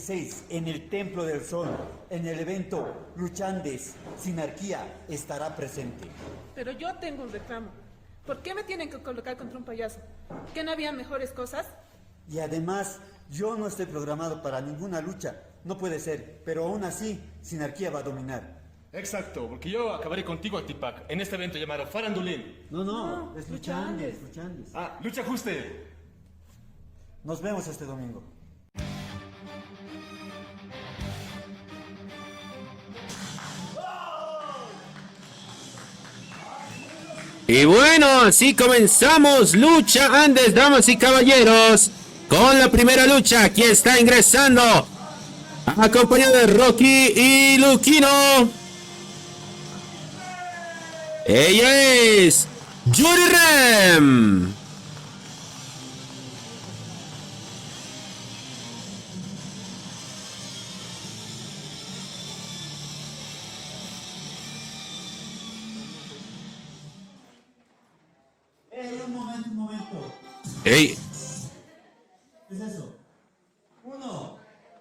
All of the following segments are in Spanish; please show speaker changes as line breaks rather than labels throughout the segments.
16 en el Templo del Sol, en el evento Luchandes, Sinarquía estará presente.
Pero yo tengo un reclamo. ¿Por qué me tienen que colocar contra un payaso? ¿Que no había mejores cosas?
Y además, yo no estoy programado para ninguna lucha. No puede ser, pero aún así, Sinarquía va a dominar.
Exacto, porque yo acabaré contigo, Tipac, en este evento llamado Farandulín.
No, es Luchandes.
Ah, lucha ajuste.
Nos vemos este domingo.
Y bueno, así comenzamos Lucha Andes, damas y caballeros, con la primera lucha. Aquí está ingresando, acompañado de Rocky y Luquino. Ella es Yuri Rem.
Un momento.
Ey.
¿Qué es eso? Uno,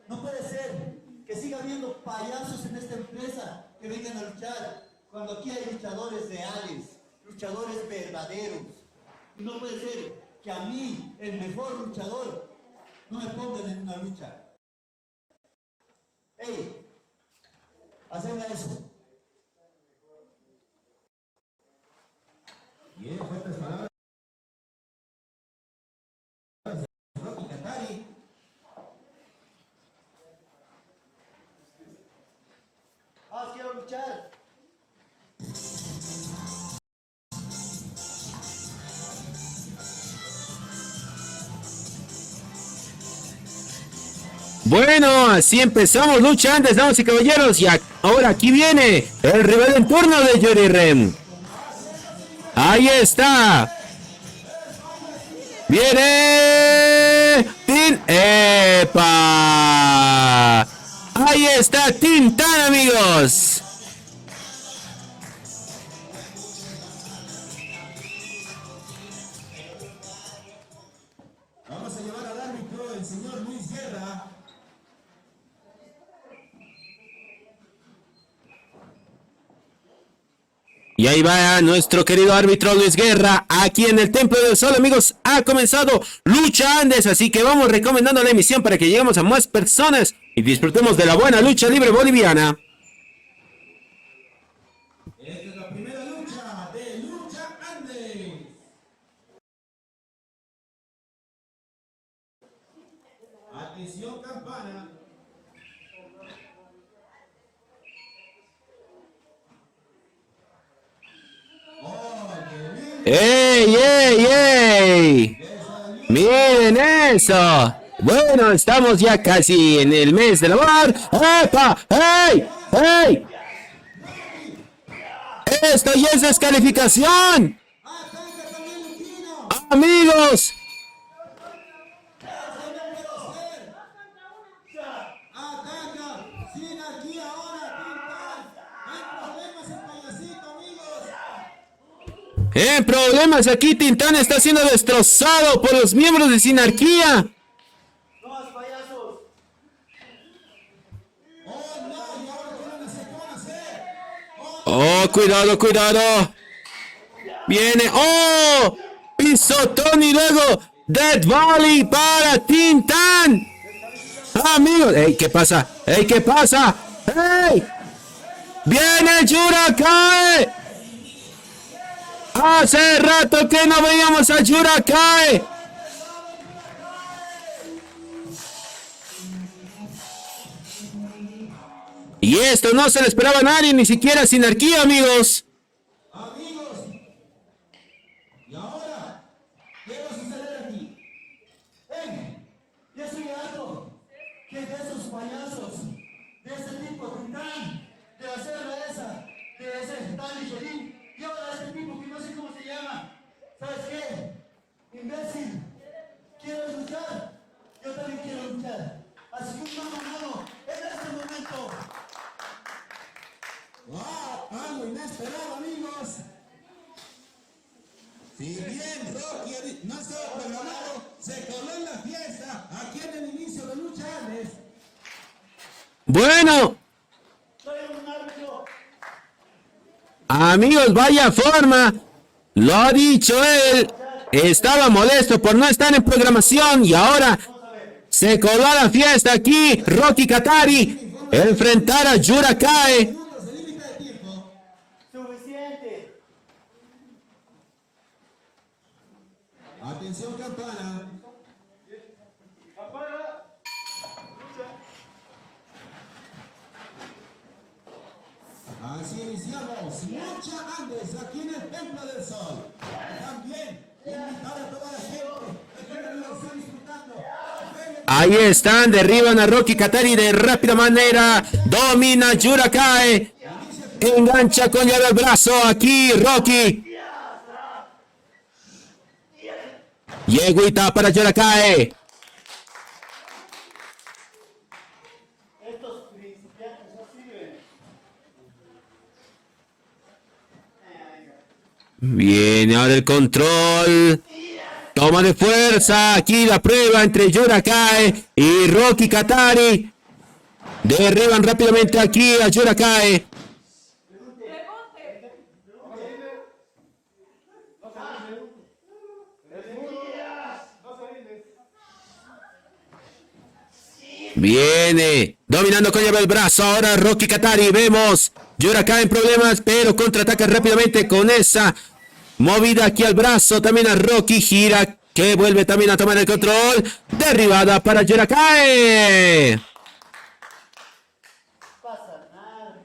no puede ser que siga habiendo payasos en esta empresa que vengan a luchar, cuando aquí hay luchadores reales, luchadores verdaderos. No puede ser que a mí, el mejor luchador, no me pongan en una lucha. ¡Ey! Hacedme eso. Bien, fuertes palabras. Rocky Katari. Quiero luchar.
Bueno, así empezamos Lucha Andes, damas y caballeros. Y ahora aquí viene el rival en turno de Yuri Rem. Ahí está. Viene ¡Epa! Ahí está Tintán, amigos.
Vamos a llevar al árbitro el señor Luis Guerra.
Y ahí va nuestro querido árbitro Luis Guerra, aquí en el Templo del Sol, amigos. Ha comenzado Lucha Andes, así que vamos recomendando la emisión para que lleguemos a más personas y disfrutemos de la buena lucha libre boliviana.
Esta es la primera lucha de Lucha Andes. Atención, campana.
¡Ey, ey, ey! ¡Miren eso! Bueno, estamos ya casi en el mes del amor. ¡Epa! ¡Ey! ¡Ey! ¡Esto ya es descalificación! ¡Amigos! En problemas aquí, Tintán está siendo destrozado por los miembros de Sinarquía. Oh, cuidado, cuidado. Viene, oh, pisotón y luego Dead Valley para Tintán. Amigos, ey, ¿qué pasa? Ey, ¿qué pasa? Ey, viene Yurakae. Hace rato que no veíamos a Yurakae. Y esto no se le esperaba a nadie, ni siquiera Sinarquía, amigos.
Amigos, y ahora, ¿qué va a suceder aquí? Ya soy harto que de esos payasos, de ese tipo Tintán, de hacer esa, de ese tal Michelin, y ahora este tipo que no sé cómo se llama. ¿Sabes qué? Imbécil, ¿quieres luchar? Yo también quiero luchar. Así que un mano a mano, en este momento. ¡Wow! Algo inesperado, amigos. Si bien Rocky no estaba programado, se coló en la fiesta aquí en el inicio de Lucha Andes.
Bueno,
Soy un árbitro.
amigos, vaya forma. Lo ha dicho él. Estaba molesto por no estar en programación y ahora se coló a la fiesta aquí. Rocky Katari enfrentar a Yurakae.
Minutos de límite de tiempo. Suficiente.
Atención campana. Así iniciamos. Lucha Andes aquí en el Templo del Sol. También invitar a toda la gente que lo está disfrutando.
Ahí están, derriban a Rocky Katari de rápida manera. Domina Yurakae. Engancha con llave al brazo aquí Rocky. Yeguita para Yurakae.
Estos principiantes no sirven.
Viene ahora el control. Toma de fuerza. Aquí la prueba entre Yurakae y Rocky Katari. Derriban rápidamente aquí a Yurakae. Viene dominando con llave el brazo. Ahora Rocky Katari. Vemos Yurakae en problemas, pero contraataca rápidamente con esa movida aquí al brazo. También a Rocky gira, que vuelve también a tomar el control. Derribada para Yurakae.
Pasa nada.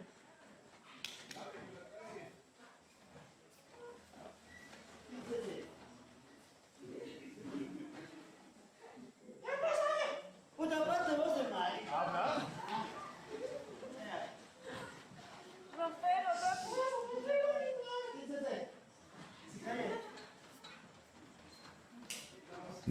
Puta parte vos de Mari.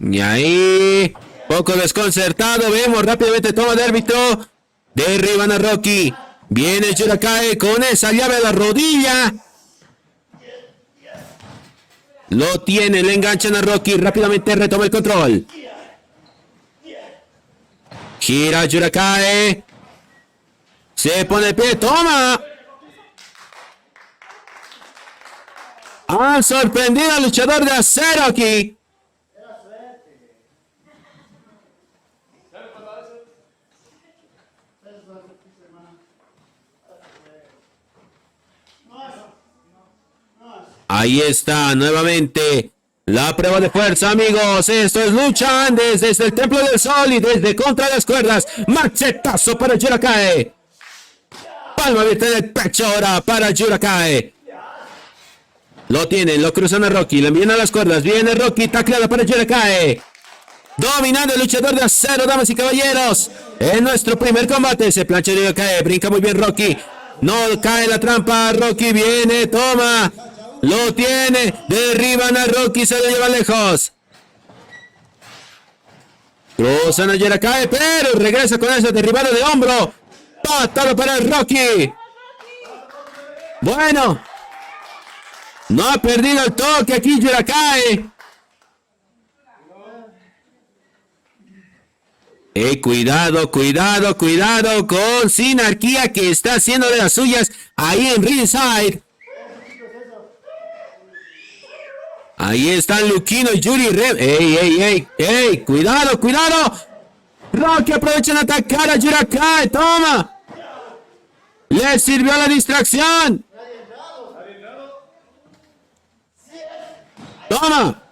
Y ahí, poco desconcertado, vemos rápidamente toma de árbitro. Derriban a Rocky. Viene Yurakae con esa llave a la rodilla. Lo tiene, le enganchan a Rocky. Rápidamente retoma el control. Gira Yurakae. Se pone de pie, toma. Han sorprendido al luchador de acero aquí. Ahí está, nuevamente, la prueba de fuerza, amigos. Esto es Lucha Andes desde el Templo del Sol y desde contra las cuerdas. Machetazo para Yurakae. Palma abierta en el pecho ahora para Yurakae. Lo tienen, lo cruzan a Rocky, le envían a las cuerdas. Viene Rocky, tacleada para Yurakae. Dominando el luchador de acero, damas y caballeros. En nuestro primer combate se plancha Yurakae. Brinca muy bien Rocky. No cae la trampa. Rocky viene, toma. Lo tiene. Derriban a Rocky, se lo lleva lejos. Cruzan a Yurakae, pero regresa con ese derribado de hombro. Patada para Rocky. Bueno. No ha perdido el toque aquí Yurakae. Cuidado, cuidado, cuidado con Sinarquía, que está haciendo de las suyas ahí en ringside. Ahí están Luquino y Yuri Red. ¡Ey! ¡Cuidado, cuidado! Rocky aprovecha en atacar a Yurakae. ¡Toma! Le sirvió la distracción. ¡Toma!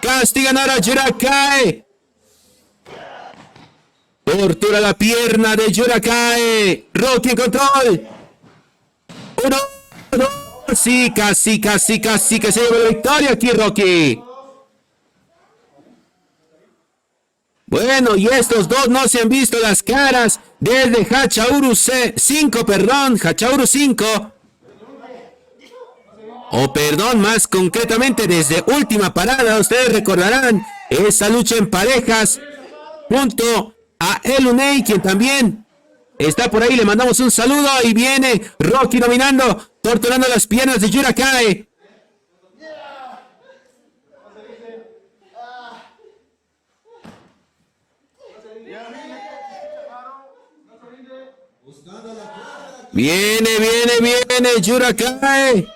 Castigan ahora a Yurakae. Tortura la pierna de Yurakae. Rocky en control. 1, 2. Sí, casi que se lleva la victoria aquí Rocky. Bueno, y estos dos no se han visto las caras desde Hachauru 5, perdón, Hachauru 5. O perdón, más concretamente desde Última Parada. Ustedes recordarán esa lucha en parejas junto a Elunei, quien también está por ahí. Le mandamos un saludo y viene Rocky dominando, torturando las piernas de Yurakae. Viene Yurakae.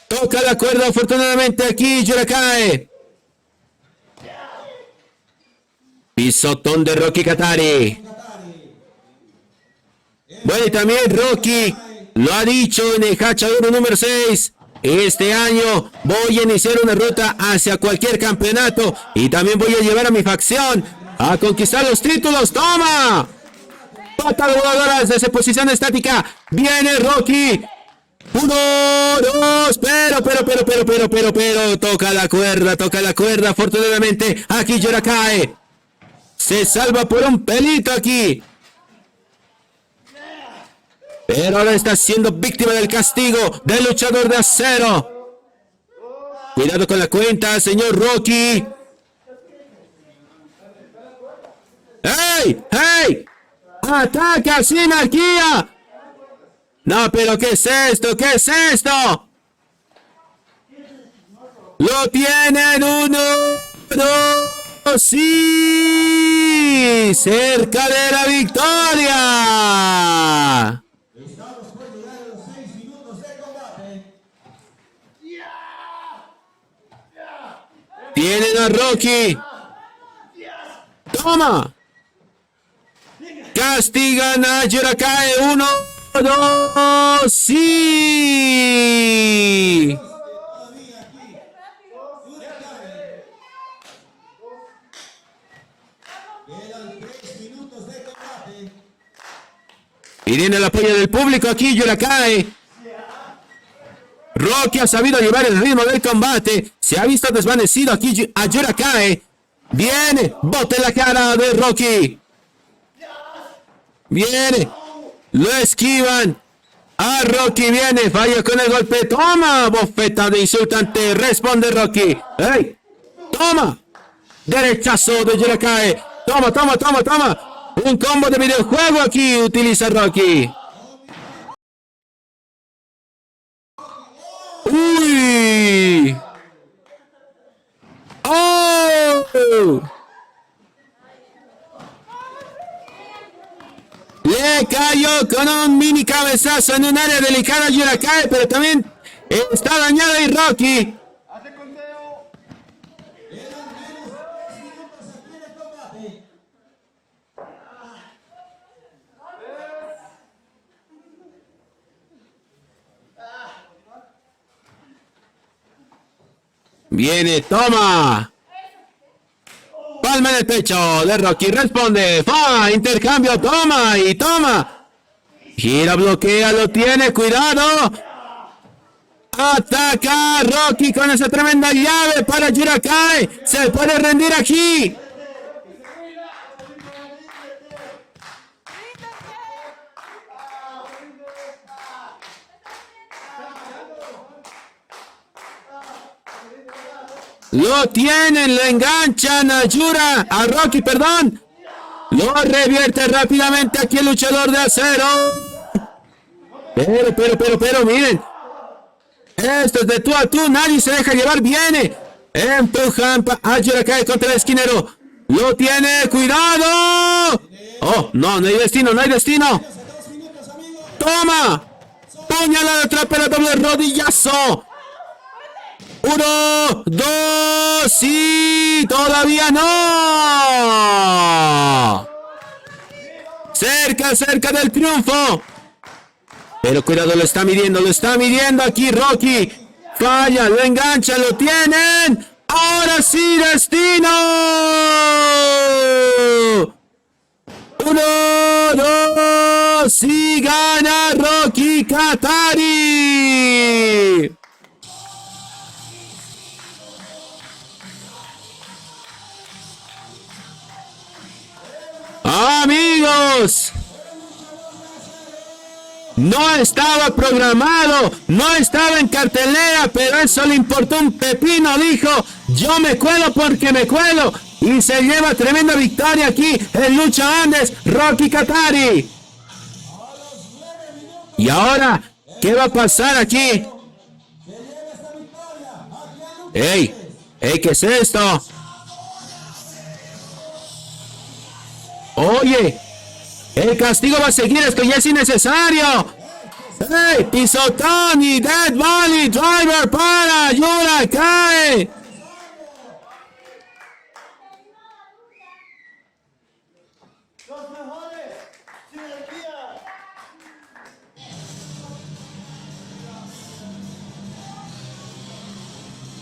Toca la cuerda afortunadamente aquí Yurakae. Pisotón de Rocky Katari. Bueno, y también Rocky lo ha dicho en el Hachaduro número 6. Este año voy a iniciar una ruta hacia cualquier campeonato y también voy a llevar a mi facción a conquistar los títulos. ¡Toma! Patas voladoras desde posición estática. Viene Rocky. 1, 2, pero. Toca la cuerda. Afortunadamente, aquí Yurakae se salva por un pelito aquí. Pero ahora está siendo víctima del castigo del luchador de acero. Cuidado con la cuenta, señor Rocky. ¡Hey! ¡Ataca, Sinarquía! No, pero ¿qué es esto? Lo tienen 1, 2, sí, cerca de la victoria.
Estamos por llegar a los 6 minutos de combate.
Tienen a Rocky. Toma. Castigan a Yurakae. 1, 2, sí.
Todavía aquí. Quedan 3 minutos de combate.
Y viene el apoyo del público aquí, Yurakae. Rocky ha sabido llevar el ritmo del combate. Se ha visto desvanecido aquí a Yurakae. Viene, bote en la cara de Rocky. Viene, lo esquivan. A Rocky viene, falla con el golpe. Toma, bofeta de insultante. Responde Rocky. ¡Ey! Toma. Derechazo de Yurakae. Toma. Un combo de videojuego aquí utiliza Rocky. ¡Uy! ¡Oh! Le cayó con un mini cabezazo en un área delicada a Yurakae, pero también está dañado ahí Rocky. Viene, toma. Palma en el pecho de Rocky, responde. ¡Fa! Intercambio, toma y toma. Gira, bloquea, lo tiene, cuidado. Ataca Rocky con esa tremenda llave para Yurakae. Se puede rendir aquí. Lo tienen, lo enganchan a Rocky, perdón. Lo revierte rápidamente aquí el luchador de acero. Pero, miren. Esto es de tú a tú, nadie se deja llevar, viene. Empujan a Yurakae contra el esquinero. Lo tiene, cuidado. Oh, no hay destino. Toma. Puñalada, atrapa, doble rodillazo. 1, 2, sí, todavía no. Cerca del triunfo. Pero cuidado, lo está midiendo aquí Rocky. Falla, lo engancha, lo tienen. Ahora sí, destino. 1, 2, sí, gana Rocky Katari. Amigos, no estaba programado, no estaba en cartelera, pero eso le importó un pepino, dijo, yo me cuelo porque me cuelo, y se lleva tremenda victoria aquí en Lucha Andes, Rocky Katari. Y ahora, ¿qué va a pasar aquí? ¡Ey! ¿Qué es esto? Oye, el castigo va a seguir, esto ya es innecesario. ¡Hey! Pisotón y Dead Valley Driver para ayuda, cae.
Los mejores. Sinergia.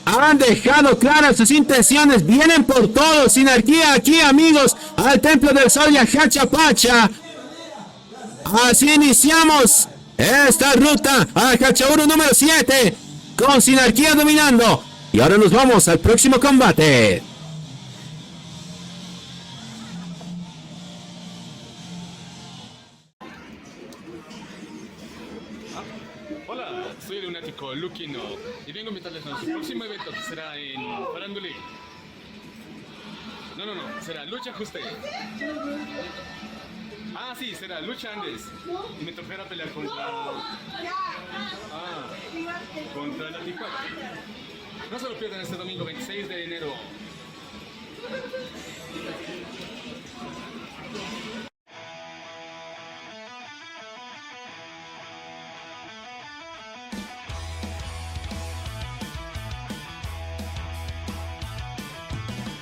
Han dejado claras sus intenciones, vienen por todo, Sinergia aquí amigos, al Templo del Sol y a Hachapacha. Así iniciamos esta ruta a Hachauru número 7, con Sinergia dominando. Y ahora nos vamos al próximo combate.
Hola, soy el lunático Lukino y vengo a invitarles a nuestro próximo evento que será en Farandulín. No, será Lucha Ajuste. Ah, sí, será Lucha Andes. Y me tocará pelear contra la Tipac. No se lo pierdan este domingo 26 de enero.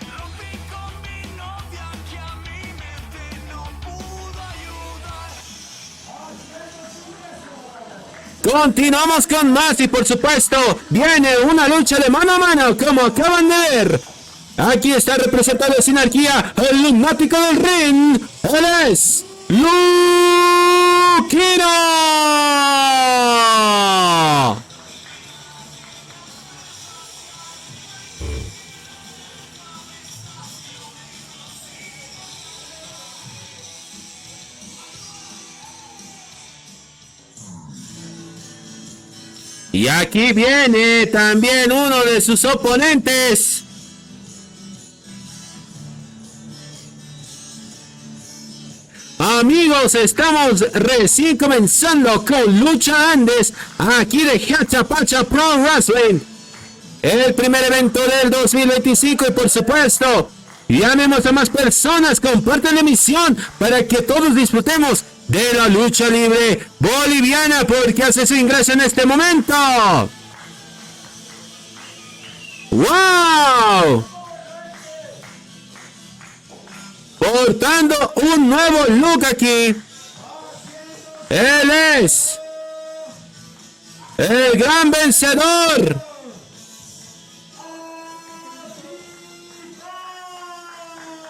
Rompí con mi novia que a mi mente no pudo ayudar.
Continuamos con más y por supuesto viene una lucha de mano a mano como acaban de ver. Aquí está representado Sinergia, el lunático del ring. Él es Lukino. Y aquí viene también uno de sus oponentes. Amigos, estamos recién comenzando con Lucha Andes, aquí de Hachapacha Pro Wrestling. El primer evento del 2025 y por supuesto, llamemos a más personas, compartan la emisión para que todos disfrutemos de la lucha libre boliviana porque hace su ingreso en este momento. ¡Wow! Portando un nuevo look aquí. Él es el gran vencedor.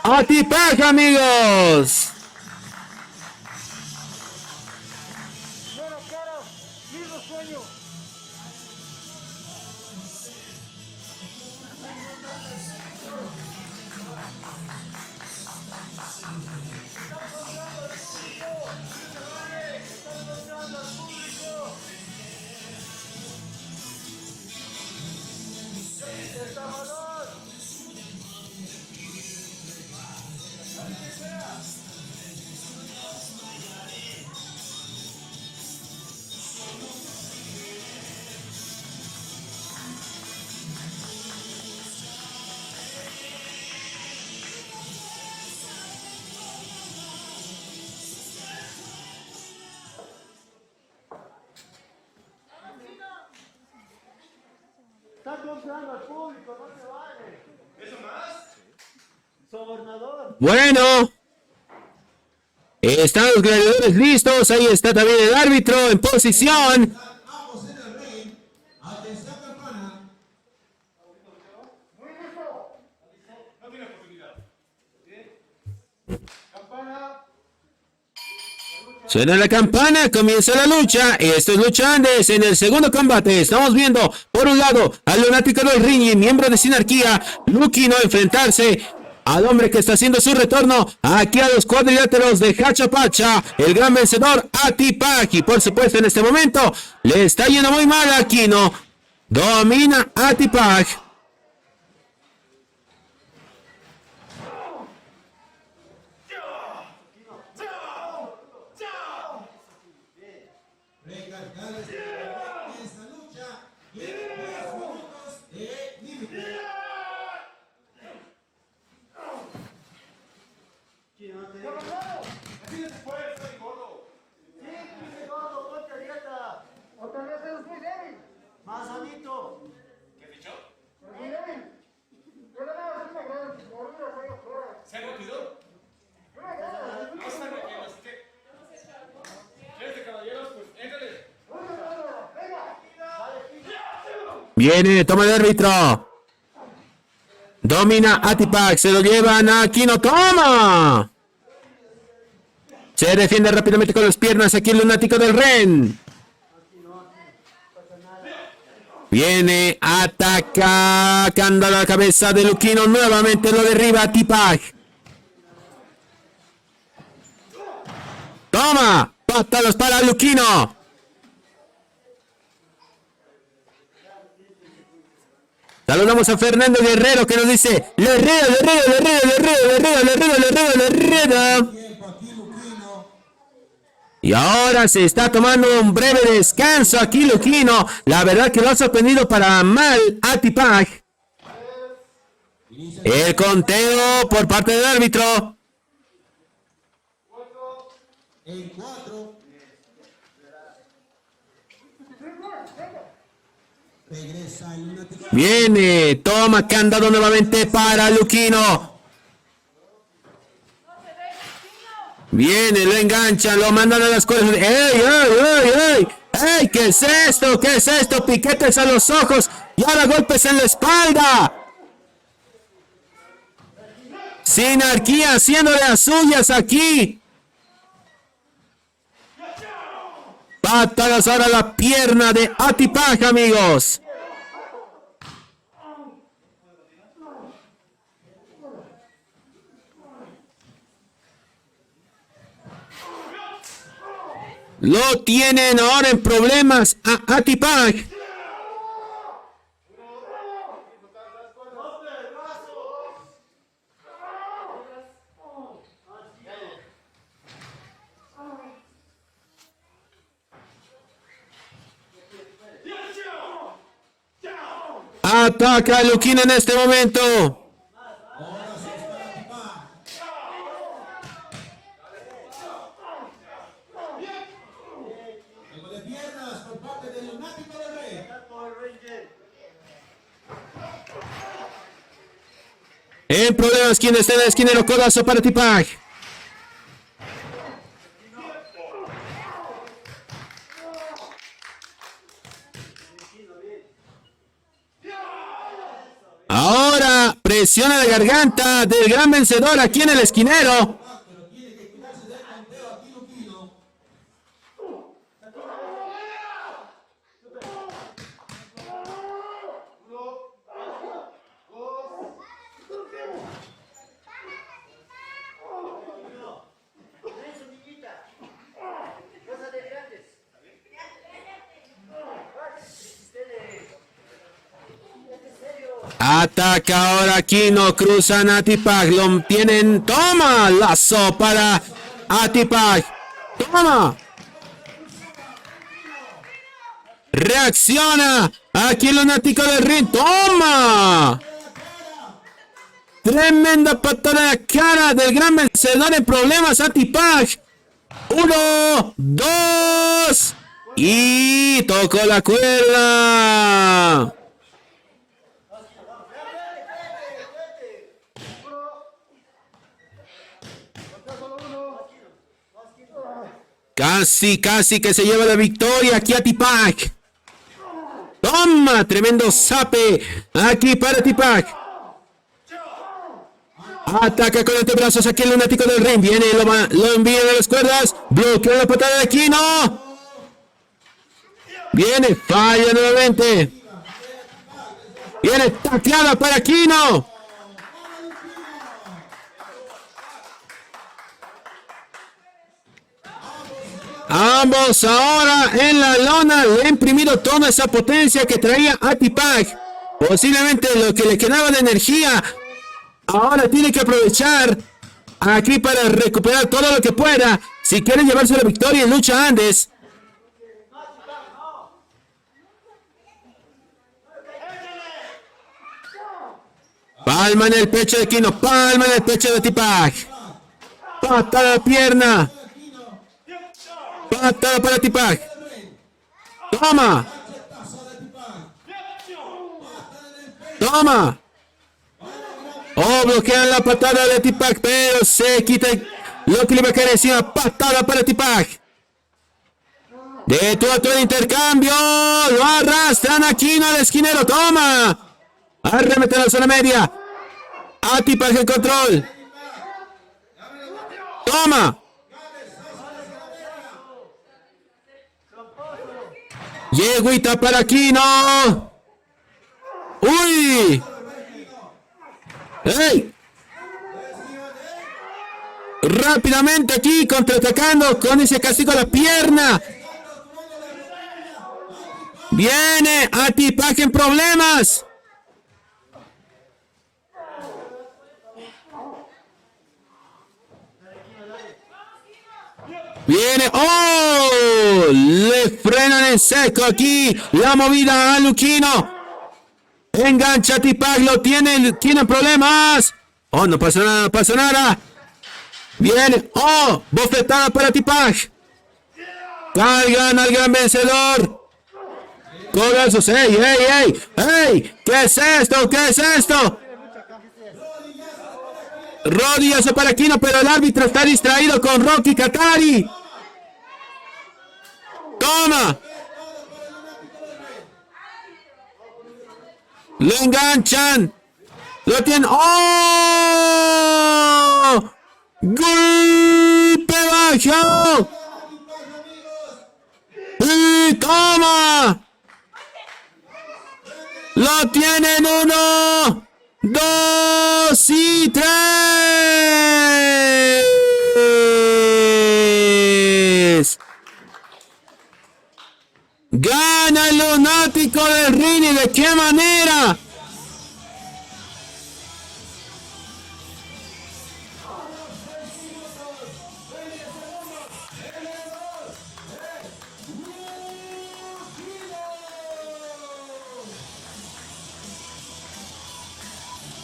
Atipac, amigos.
Está comprando al público, no se vale. ¿Eso más? Sobornador.
Bueno, están los gladiadores listos. Ahí está también el árbitro en posición.
Ambos en el ring. Atención, campana.
Muy listo. No tiene oportunidad. Campana.
Suena la campana, comienza la lucha. Esto es Lucha Andes en el segundo combate. Estamos viendo por un lado al lunático del ring y miembro de Sinergia, Lukino, enfrentarse al hombre que está haciendo su retorno aquí a los cuadriláteros de Hachapacha, el gran vencedor Atipac. Y por supuesto en este momento le está yendo muy mal a Aquino. Domina Atipac.
Recargarles esta lucha y 10 minutos de límite.
¿Quién no te
¿Se rápido? No está rápido, así que... ¿Quieres de caballeros? Pues éntrale.
Viene, toma de árbitro. Domina Atipac, se lo llevan a Aquino, toma. Se defiende rápidamente con las piernas aquí el lunático del Ren. Viene, atacando la cabeza de Luquino, nuevamente lo derriba Atipac. Toma, patadas para Luquino. Saludamos a Fernando Guerrero que nos dice Guerrero.
Tiempo aquí, Luquino.
Y ahora se está tomando un breve descanso aquí Luquino. La verdad que lo ha sorprendido para mal Atipac. El conteo por parte del árbitro.
En 4. Regresa el lunático.
Viene, toma candado nuevamente para Luquino. Viene, lo enganchan, lo mandan a las cuerdas. ¡Ey! ¡Ey! ¿Qué es esto? ¿Qué es esto? Piquetes a los ojos y ahora golpes en la espalda. Sinarquía haciéndole las suyas aquí. Patadas ahora a la pierna de Atipac, amigos. Lo tienen ahora en problemas a Atipac. Ataca a Luquino en este momento.
Ahora se está Atipac. Juego de piernas por parte del lunático del Rey.
En problemas quien está en el esquinero, codazo para Atipac. Ahora presiona la garganta del gran vencedor aquí en el esquinero.
Pero tiene que cuidarse del conteo aquí, Luquino.
Ataca ahora Aquino, cruzan a Atipac, lo tienen, toma, lazo para Atipac, toma. Reacciona, aquí el lunático del ring, toma. Tremenda patada en la cara del gran vencedor en problemas Atipac. 1, 2 y tocó la cuerda. Casi que se lleva la victoria aquí Atipac. Toma, tremendo zape aquí para Atipac. Ataca con antebrazos aquí el lunático del ring. Viene, lo envía a las cuerdas. Bloquea la patada de Aquino. Viene, falla nuevamente. Viene, tacleada para Aquino. Ambos ahora en la lona le han imprimido toda esa potencia que traía Atipac. Posiblemente lo que le quedaba de energía. Ahora tiene que aprovechar aquí para recuperar todo lo que pueda. Si quiere llevarse la victoria en lucha Andes. Palma en el pecho de Aquino. Palma en el pecho de Atipac. Patada de pierna. Patada para Atipac. Toma. Toma. Oh, bloquean la patada de Tipac, pero se quita lo que le va a caer encima. Patada para Tipac. De tu otro intercambio. Lo arrastran aquí, no al esquinero. Toma. Arremete a la zona media. A Tipac en control. Toma. Yeguita para Aquino. ¡Uy! ¡Ey! Rápidamente aquí contraatacando con ese castigo a la pierna. Viene a Tipac en problemas. Viene, ¡oh! Le frenan en seco aquí la movida a Luquino. Engancha a Tipac, lo tiene problemas. Oh, no pasa nada, no pasa nada. Viene, oh, bofetada para Tipac. Cargan al gran vencedor. Codazos, ey, ey, ey, ey. ¿Qué es esto? ¿Qué es esto? Rodillazo para Aquino, pero el árbitro está distraído con Rocky Katari. Toma. Lo enganchan. Lo tienen. ¡Oh! ¡Golpe bajo! ¡Y toma! Lo tienen 1, 2 y 3. Gana el lunático del Rini. ¿De qué manera?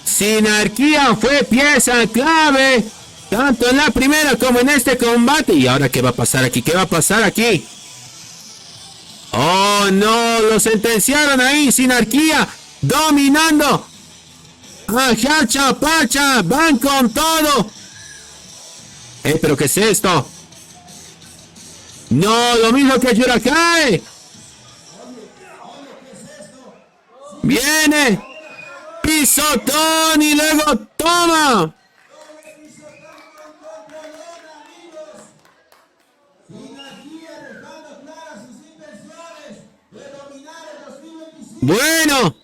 Sinarquía fue pieza clave tanto en la primera como en este combate. ¿Y ahora qué va a pasar aquí? ¿Qué va a pasar aquí? Oh, no, lo sentenciaron ahí. Sinarquía dominando a Hacha Pacha. Van con todo. ¿Pero qué es esto? No, lo mismo que Yurakae. Viene. Pisotón y luego toma. Bueno,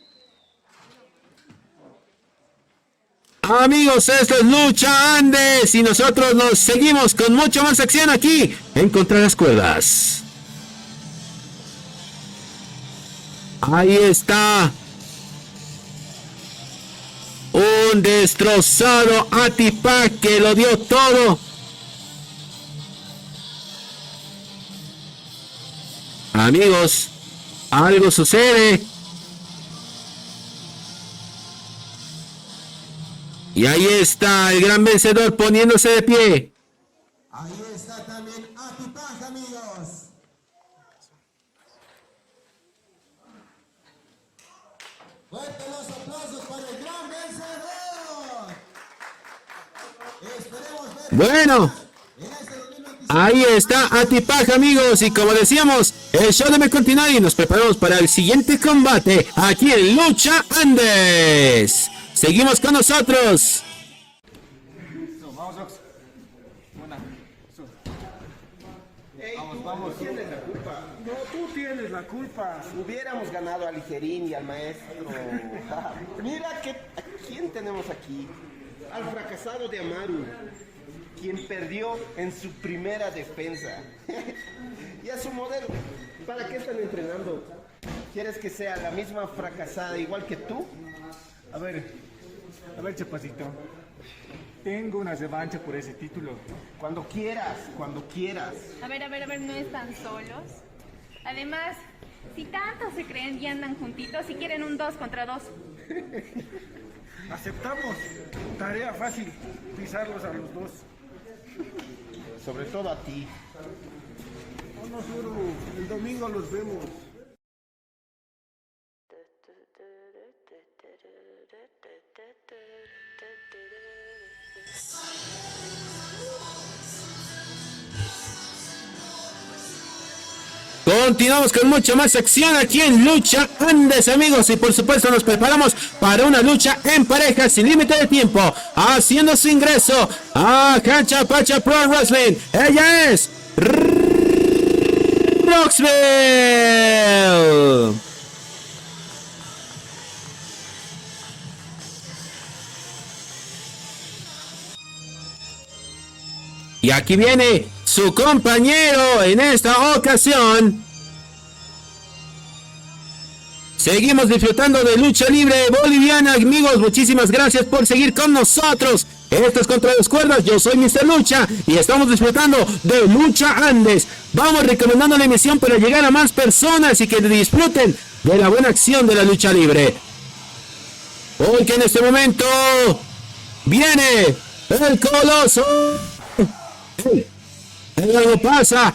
amigos, esto es Lucha Andes y nosotros nos seguimos con mucho más acción aquí en Contra las Cuerdas. Ahí está. Un destrozado a Tipac que lo dio todo. Amigos, algo sucede. Y ahí está el gran vencedor poniéndose de pie.
Ahí está también Tipac, amigos. Fuerte los aplausos para el gran vencedor. Esperemos ver
Bueno,
en este 2025.
ahí está Tipac, amigos. Y como decíamos, el show debe continuar y nos preparamos para el siguiente combate aquí en Lucha Andes. Seguimos con nosotros.
Vamos, tienes la culpa. No, tú tienes la culpa. Hubiéramos ganado a Ligerín y al maestro. Mira ¿a quién tenemos aquí? Al fracasado de Amaru, quien perdió en su primera defensa. Y a su modelo. ¿Para qué están entrenando? ¿Quieres que sea la misma fracasada igual que tú?
A ver, Chapacito. Tengo una revancha por ese título.
Cuando quieras, cuando quieras.
A ver, no están solos. Además, si tanto se creen y andan juntitos, si quieren un 2 contra 2.
Aceptamos. Tarea fácil, pisarlos a los dos.
Sobre todo a ti.
No nos juro, el domingo los vemos.
Continuamos con mucha más acción aquí en Lucha Andes, amigos, y por supuesto nos preparamos para una lucha en pareja sin límite de tiempo, haciendo su ingreso a Cancha Pacha Pro Wrestling. Ella es Roxville. Y aquí viene su compañero en esta ocasión. Seguimos disfrutando de lucha libre boliviana, amigos. Muchísimas gracias por seguir con nosotros. Esto es Contra las Cuerdas. Yo soy Mr. Lucha y estamos disfrutando de Lucha Andes. Vamos recomendando la emisión para llegar a más personas y que disfruten de la buena acción de la lucha libre. Porque en este momento viene el Coloso. Algo pasa,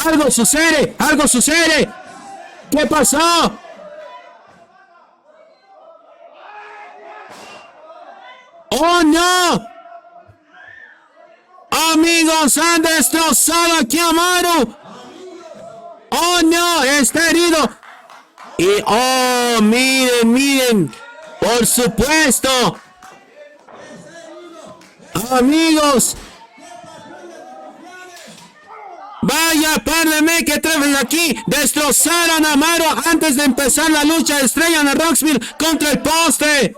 algo sucede. ¿Qué pasó? ¡Oh, no! Amigos, han destrozado aquí a Amaru. ¡Oh, no! Está herido. Y, oh, miren. Por supuesto. Amigos. Vaya par de mequetrefes aquí. Destrozaron a Amaru antes de empezar la lucha. Estrellan a Roxville contra el poste.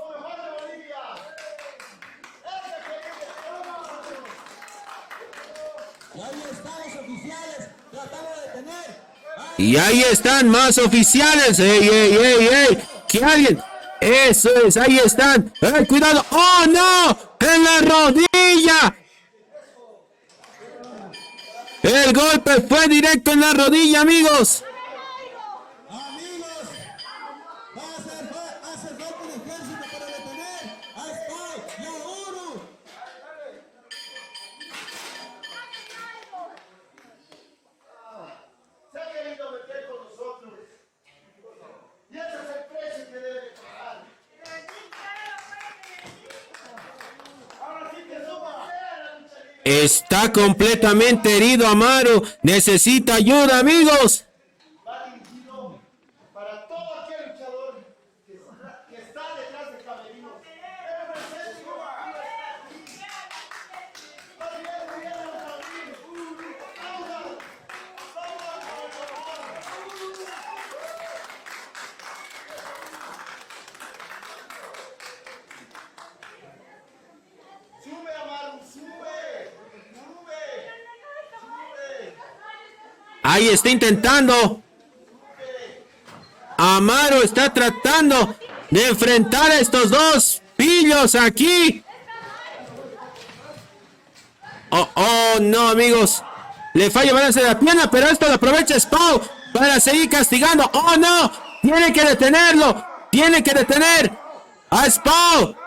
Y ahí están más oficiales. ¡Ey! ¡Que alguien! Eso es, ahí están. ¡Ay, cuidado! ¡Oh, no! ¡En la rodilla! El golpe fue directo en la rodilla, amigos. Está completamente herido Amaru. Necesita ayuda, amigos.
Va dirigido para todo aquel luchador que está detrás de camerinos. Sube, Amaru, sube.
Ahí está intentando. Amaru está tratando de enfrentar a estos dos pillos aquí. Oh, no, amigos. Le falla balance de la pierna, pero esto lo aprovecha Spawn para seguir castigando. Oh, no. Tiene que detenerlo. Tiene que detener a Spawn.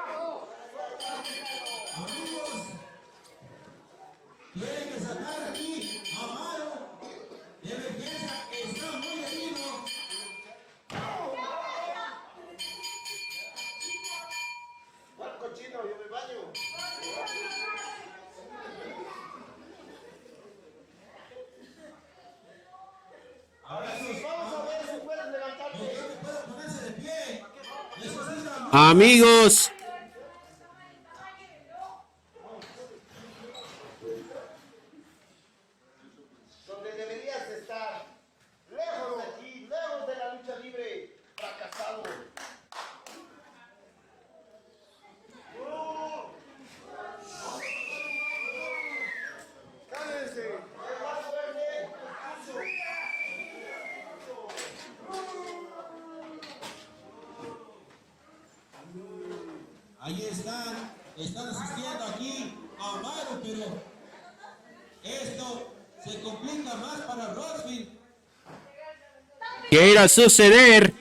Amigos,
Donde deberías estar, lejos de aquí, lejos de la lucha libre, fracasado. Cállense.
Ahí están asistiendo aquí a Amaru, pero esto se complica más para Roxville.
¿qué irá a suceder?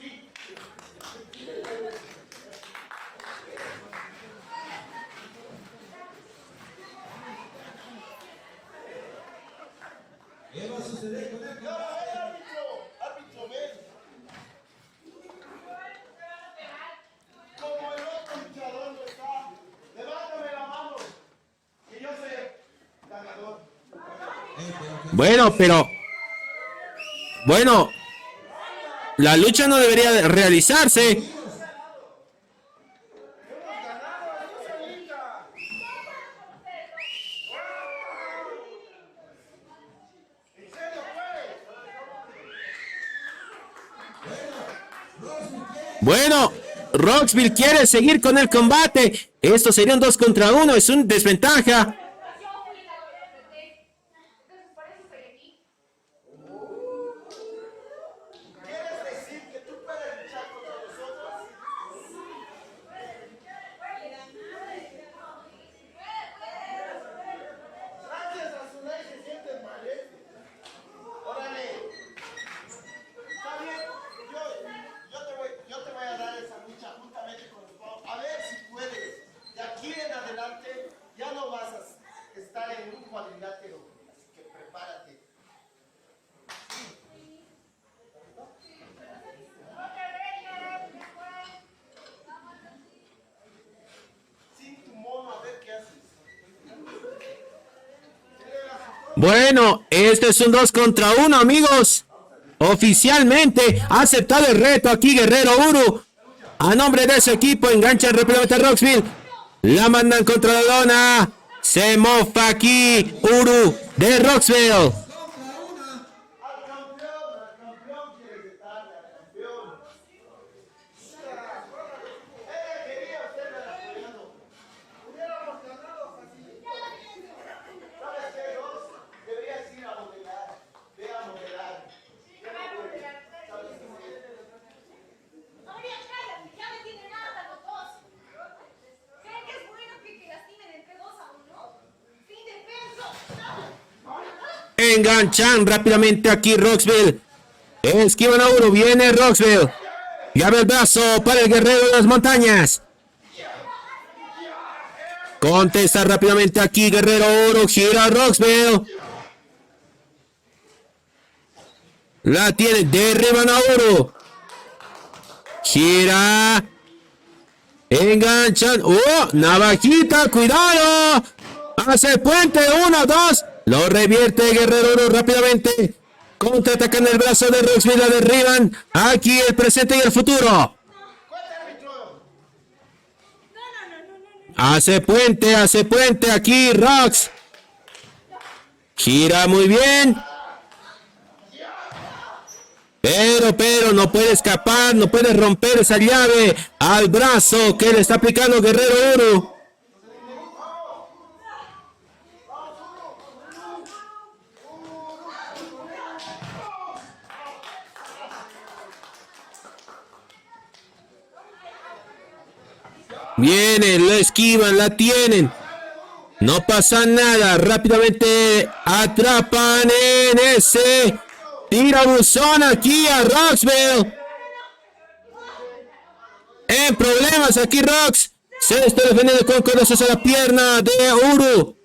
¿Qué va a suceder con él?
Árbitro, ven. Como el otro luchador no está, levántame la mano, que yo soy ganador.
Bueno, pero Bueno, la lucha no debería de realizarse. Bueno, Roxville quiere seguir con el combate. Esto sería un 2 contra 1, es un desventaja.
Yo te voy a dar esa lucha juntamente con los Pau. A ver si puedes. De aquí en adelante ya no vas a estar en un cuadrilátero. Así que prepárate. Sin tu mono, a ver qué haces.
Bueno, este es un 2 contra 1, amigos. Oficialmente ha aceptado el reto aquí Guerrero Uru. A nombre de su equipo engancha rápidamente a Roxville. La mandan contra la lona. Se mofa aquí Uru de Roxville. Enganchan rápidamente aquí Roxville. Esquivan a Uru. Viene Roxville. Y abre el brazo para el guerrero de las montañas. Contesta rápidamente aquí Guerrero Uru. Gira Roxville. La tiene. Derriban a Uru. Gira. Enganchan. ¡Oh! Navajita. Cuidado. Hace puente. 1, 2. Lo revierte Guerrero Uru rápidamente. Contraatacan el brazo de Roxville. La derriban. Aquí el presente y el futuro. Hace puente aquí Rox. Gira muy bien. Pero no puede escapar, no puede romper esa llave al brazo que le está aplicando Guerrero Uru. Viene, lo esquivan, la tienen. No pasa nada. Rápidamente atrapan en ese tirabuzón aquí a Roxville. En problemas aquí Rox. Se está defendiendo con codazos a la pierna de Uru.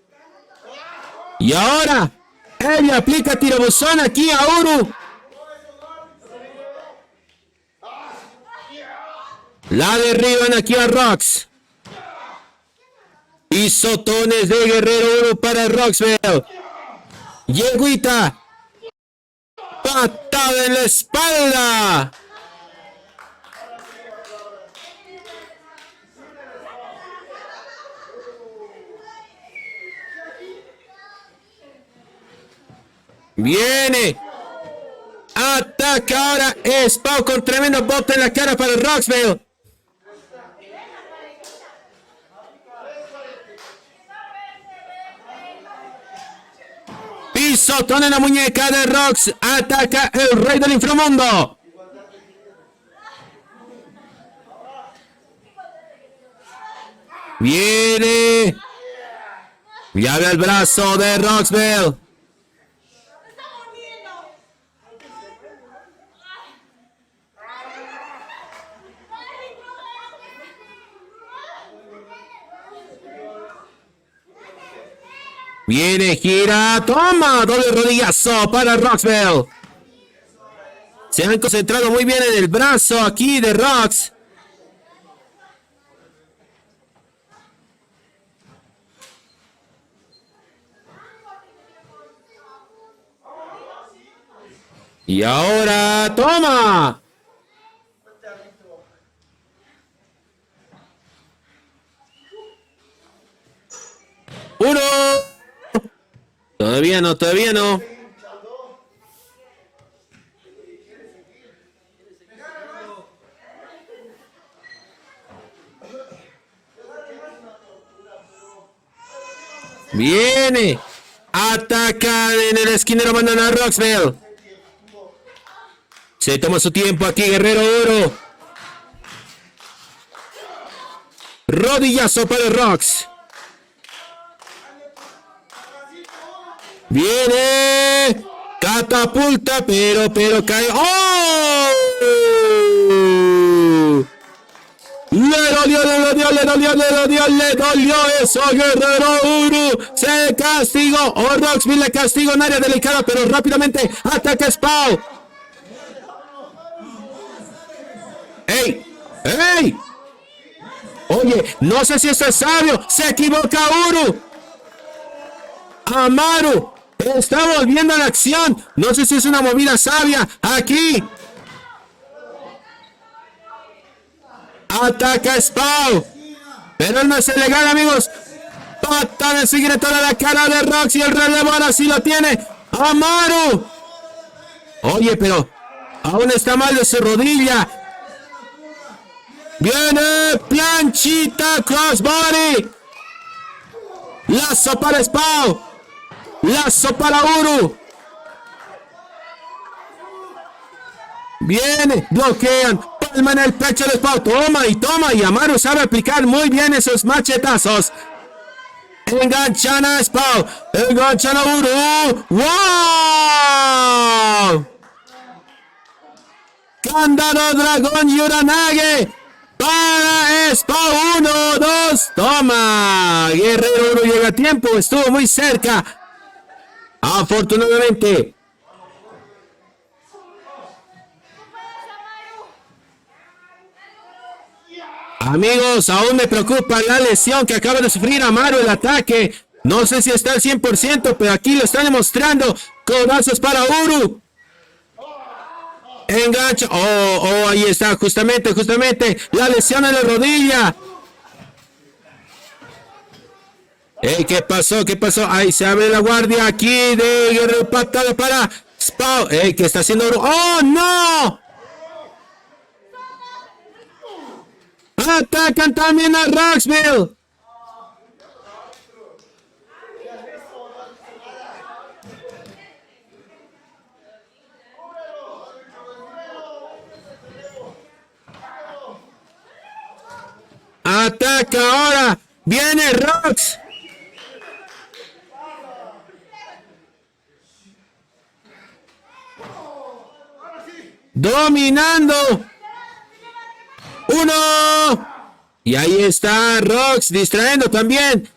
Y ahora, ella aplica tirabuzón aquí a Uru. La derriban aquí a Rox. Pisotones de Guerrero Uru para Roxville. Yeguita. Patada en la espalda. Viene. Ataca ahora Spau con tremendo bote en la cara para Roxville. Pisotón en la muñeca de Rox. Ataca el rey del inframundo. Viene. Y abre el brazo de Roxville. Viene, gira, toma, doble rodillazo para Roxville. Se han concentrado muy bien en el brazo aquí de Rox. Y ahora, toma. Uno. Todavía no, todavía no. Viene. Atacan en el esquinero, mandan a Roxville. Se toma su tiempo aquí, Guerrero Oro. Rodillazo para Rox. Viene. Catapulta, pero cae. ¡Oh! Le dolió eso, Guerrero Uru. Se castigó. O Roxville le castigó en área delicada, pero rápidamente ataca Spau. ¡Ey! ¡Ey! Oye, no sé si esto es sabio. Se equivoca Uru. Amaru está volviendo a la acción. No sé si es una movida sabia. Aquí. Ataca Spau. Pero no es ilegal, amigos. Patada de seguir toda la cara de Rox y el relevo ahora sí lo tiene. Amaru. Oye, pero aún está mal de su rodilla. Viene planchita crossbody. Lazo para Spau. Lazo para Uru. Viene, bloquean. Palma en el pecho de Spau. Toma y toma. Y Amaru sabe aplicar muy bien esos machetazos. Enganchan a Spau. Enganchan a Uru. ¡Wow! Candado Dragón y Uranage. Para Spau. 1, 2. Toma. Guerrero Uru llega a tiempo. Estuvo muy cerca. Afortunadamente. Amigos, aún me preocupa la lesión que acaba de sufrir Amaru, el ataque. No sé si está al 100%, pero aquí lo están demostrando. Codazos para Uru. Engancha. Oh, ahí está, justamente. La lesión en la rodilla. ¿Qué pasó? Ahí se abre la guardia aquí de Guerrero. Patada para Spau. ¿Qué está haciendo Uru? ¡Oh, no! Atacan también a Roxville. Ataca ahora. Viene Rox. Dominando. 1. Y ahí está Rox distrayendo también.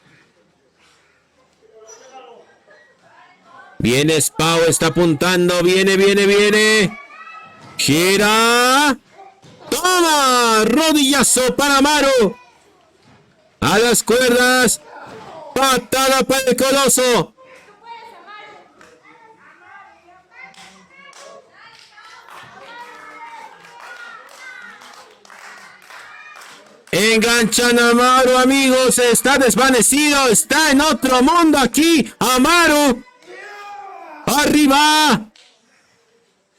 Viene Spau, está apuntando. Viene. Gira. Toma. Rodillazo para Amaru. A las cuerdas. Patada para el coloso. Enganchan a Amaru, amigos. Está desvanecido. Está en otro mundo aquí. Amaru. Arriba.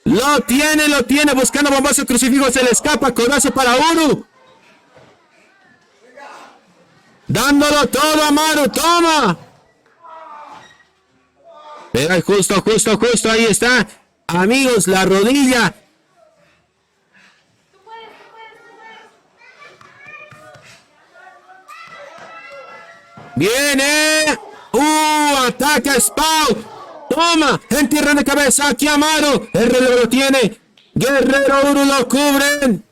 Lo tiene. Buscando bombazo crucifijo. Se le escapa. Codazo para Uru. Dándolo todo, Amaru. Toma. Pero justo. Ahí está. Amigos, la rodilla. Viene. Ataca Spau. Toma. Entierran de cabeza aquí Amaru. El relevo lo tiene. Guerrero Uru lo cubren.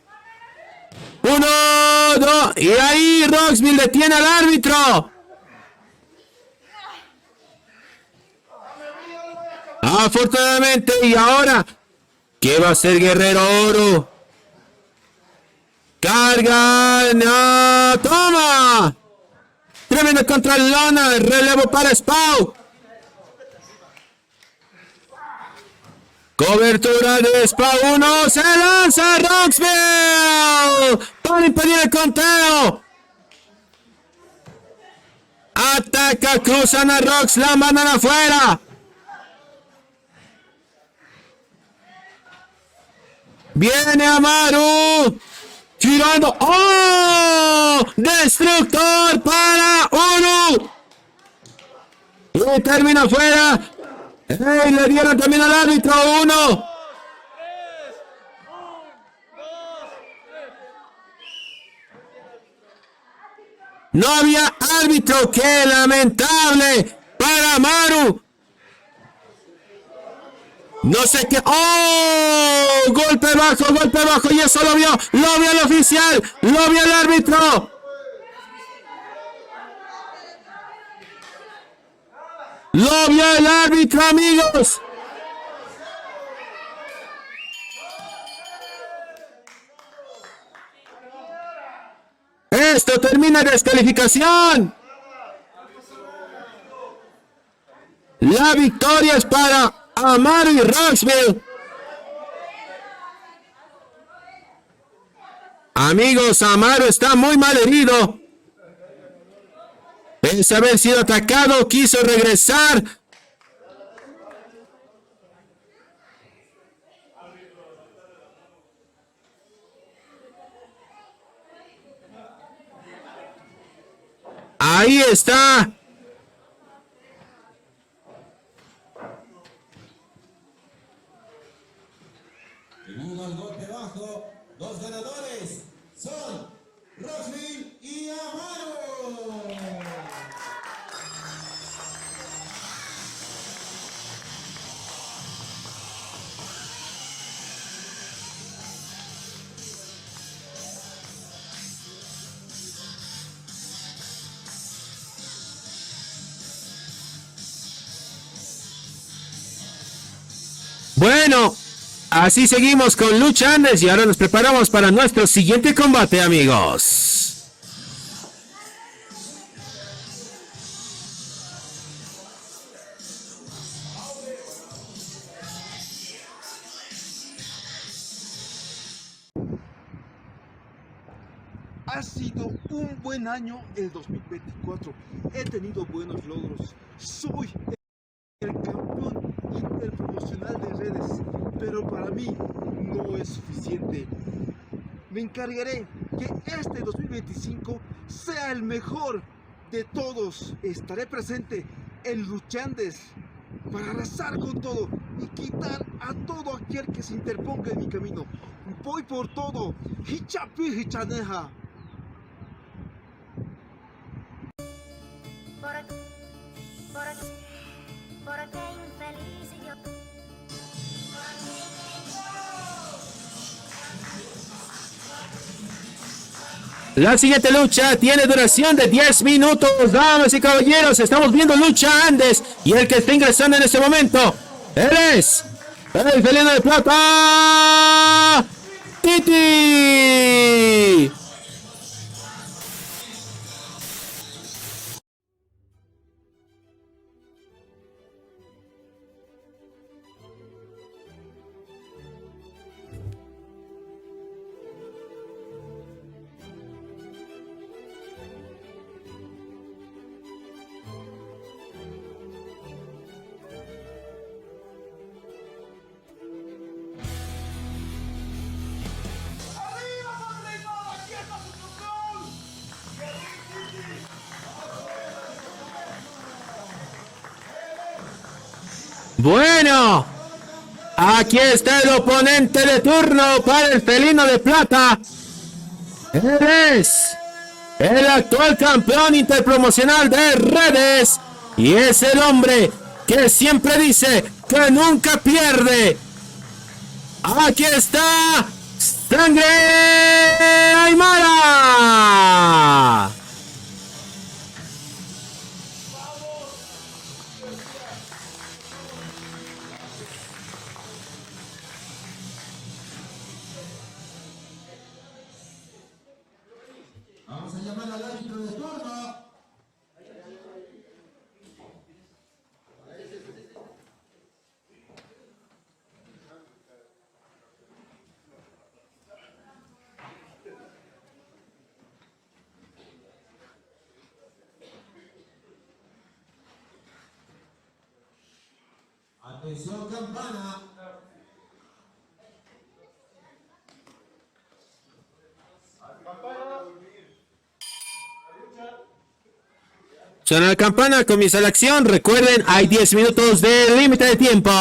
1, 2. Y ahí Roxville detiene al árbitro. Afortunadamente. Y ahora, ¿qué va a hacer Guerrero Uru? Carga. No. Toma. Tremendo contra el lona. Relevo para Spau. Cobertura de Spa 1. Se lanza Roxville para impedir el conteo. Ataca, cruzan a Rox, la mandan afuera. Viene Amaru. Tirando. ¡Oh! Destructor para Uru. Y termina afuera. ¡Ey! Le dieron también al árbitro 1. No había árbitro. ¡Qué lamentable para Amaru! No sé qué. ¡Oh! Golpe bajo. Y eso lo vio el oficial. Lo vio el árbitro. Lo vio el árbitro, amigos. Esto termina en descalificación. La victoria es para Amaru y Roxville. Amigos, Amaru está muy mal herido. Pese a haber sido atacado, quiso regresar. Ahí está.
Segundo al golpe bajo, los ganadores son Roxville y Amaru.
Bueno, así seguimos con Lucha Andes y ahora nos preparamos para nuestro siguiente combate, amigos.
Ha sido un buen año el 2024. He tenido buenos logros. Soy el campeón interpromocional de redes, pero para mí no es suficiente. Me encargaré que este 2025 sea el mejor de todos. Estaré presente en Luchandes para arrasar con todo y quitar a todo aquel que se interponga en mi camino. Voy por todo. Hichapi hichaneja.
¿Por qué infeliz yo?
La siguiente lucha tiene duración de 10 minutos, damas y caballeros. Estamos viendo Lucha Andes y el que está ingresando en este momento, él es el felino de plata, Titi. Bueno, aquí está el oponente de turno para el felino de plata. Él es el actual campeón interpromocional de redes y es el hombre que siempre dice que nunca pierde. Aquí está Sangre Aymara.
Vamos a llamar al árbitro de turno. Atención, campana.
Suena la campana, comienza la acción. Recuerden, hay 10 minutos de límite de tiempo.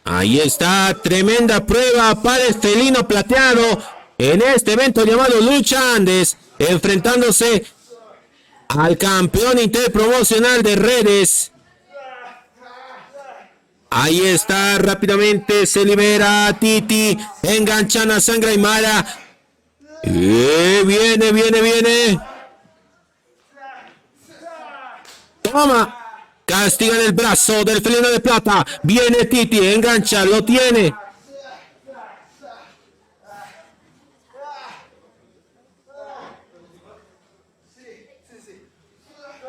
Ahí está, tremenda prueba para el felino plateado en este evento llamado Lucha Andes, enfrentándose al campeón interpromocional de redes. Ahí está, rápidamente se libera Titi, enganchan a Sangre Aymara. Viene. Toma. Castigan el brazo del felino de plata. Viene Titi, engancha, lo tiene.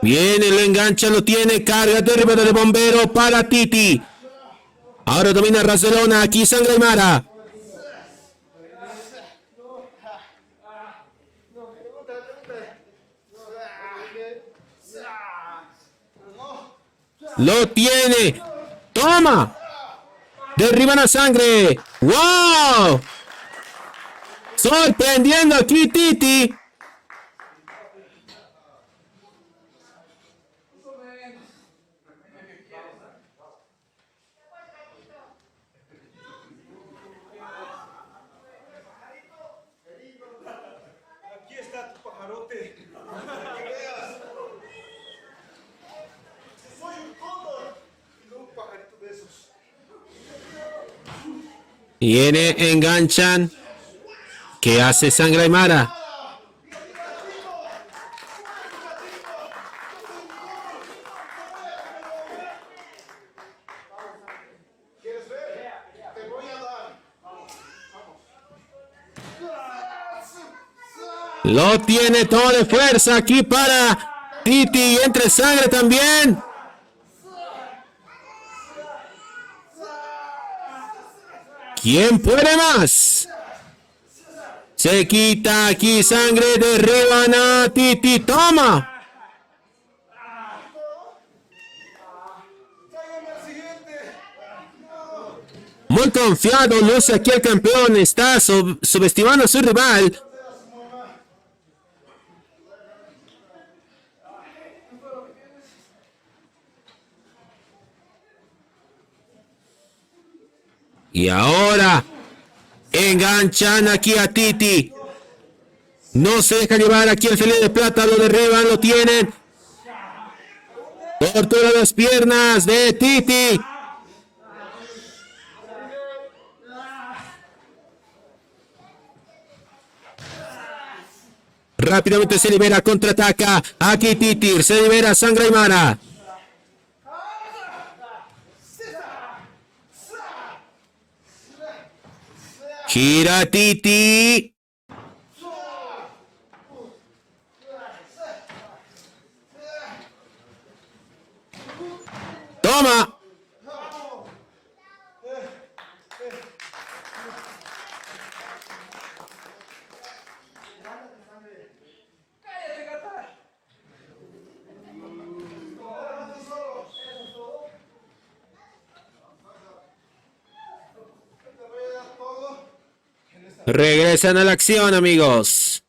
Viene, lo engancha, lo tiene. Carga derribada de bombero para Titi. Ahora domina Barcelona, aquí Sangre Aymara. Lo tiene. Toma. Derriban a Sangre. ¡Wow! Sorprendiendo aquí Titi.
Aquí está tu pajarote. Soy un cóndor y no un pajarito de esos.
Viene, enganchan. ¿Qué hace Sangre Aymara?
¿Quieres ver? Te voy a dar.
Lo tiene todo de fuerza aquí para Titi. Entre Sangre también. ¿Quién puede más? Se quita aquí Sangre. Derriban a Titi. Toma. Muy confiado luce aquí el campeón. Está subestimando a su rival. Y ahora enganchan aquí a Titi. No se deja llevar aquí el felino de plata. Lo derriban, lo tienen. Tortura las piernas de Titi. Rápidamente se libera, contraataca. Aquí Titi, se libera Sangre Aymara. Gira Titi. Toma. Regresan a la acción, amigos.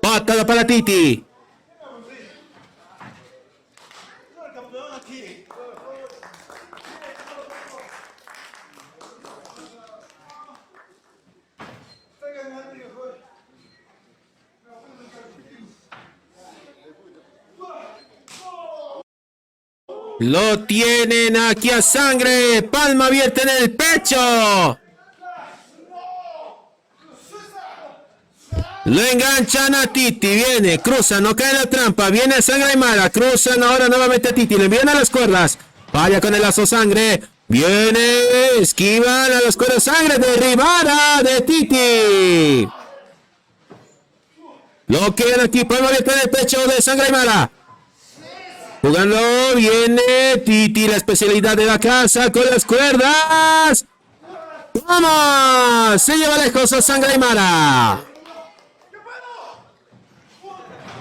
Patada para Titi. Lo tienen aquí a Sangre. Palma abierta en el pecho. Lo enganchan a Titi. Viene, cruza, no cae en la trampa. Viene Sangre Aymara. Cruzan ahora nuevamente a Titi. Le envían a las cuerdas. Falla con el lazo Sangre. Viene, esquivan a las cuerdas Sangre. Derribada de Titi. Lo que viene aquí, palma abierta en el pecho de Sangre Aymara. Jugando, viene Titi, la especialidad de la casa con las cuerdas. ¡Vamos! Se lleva lejos a Sangre Aymara.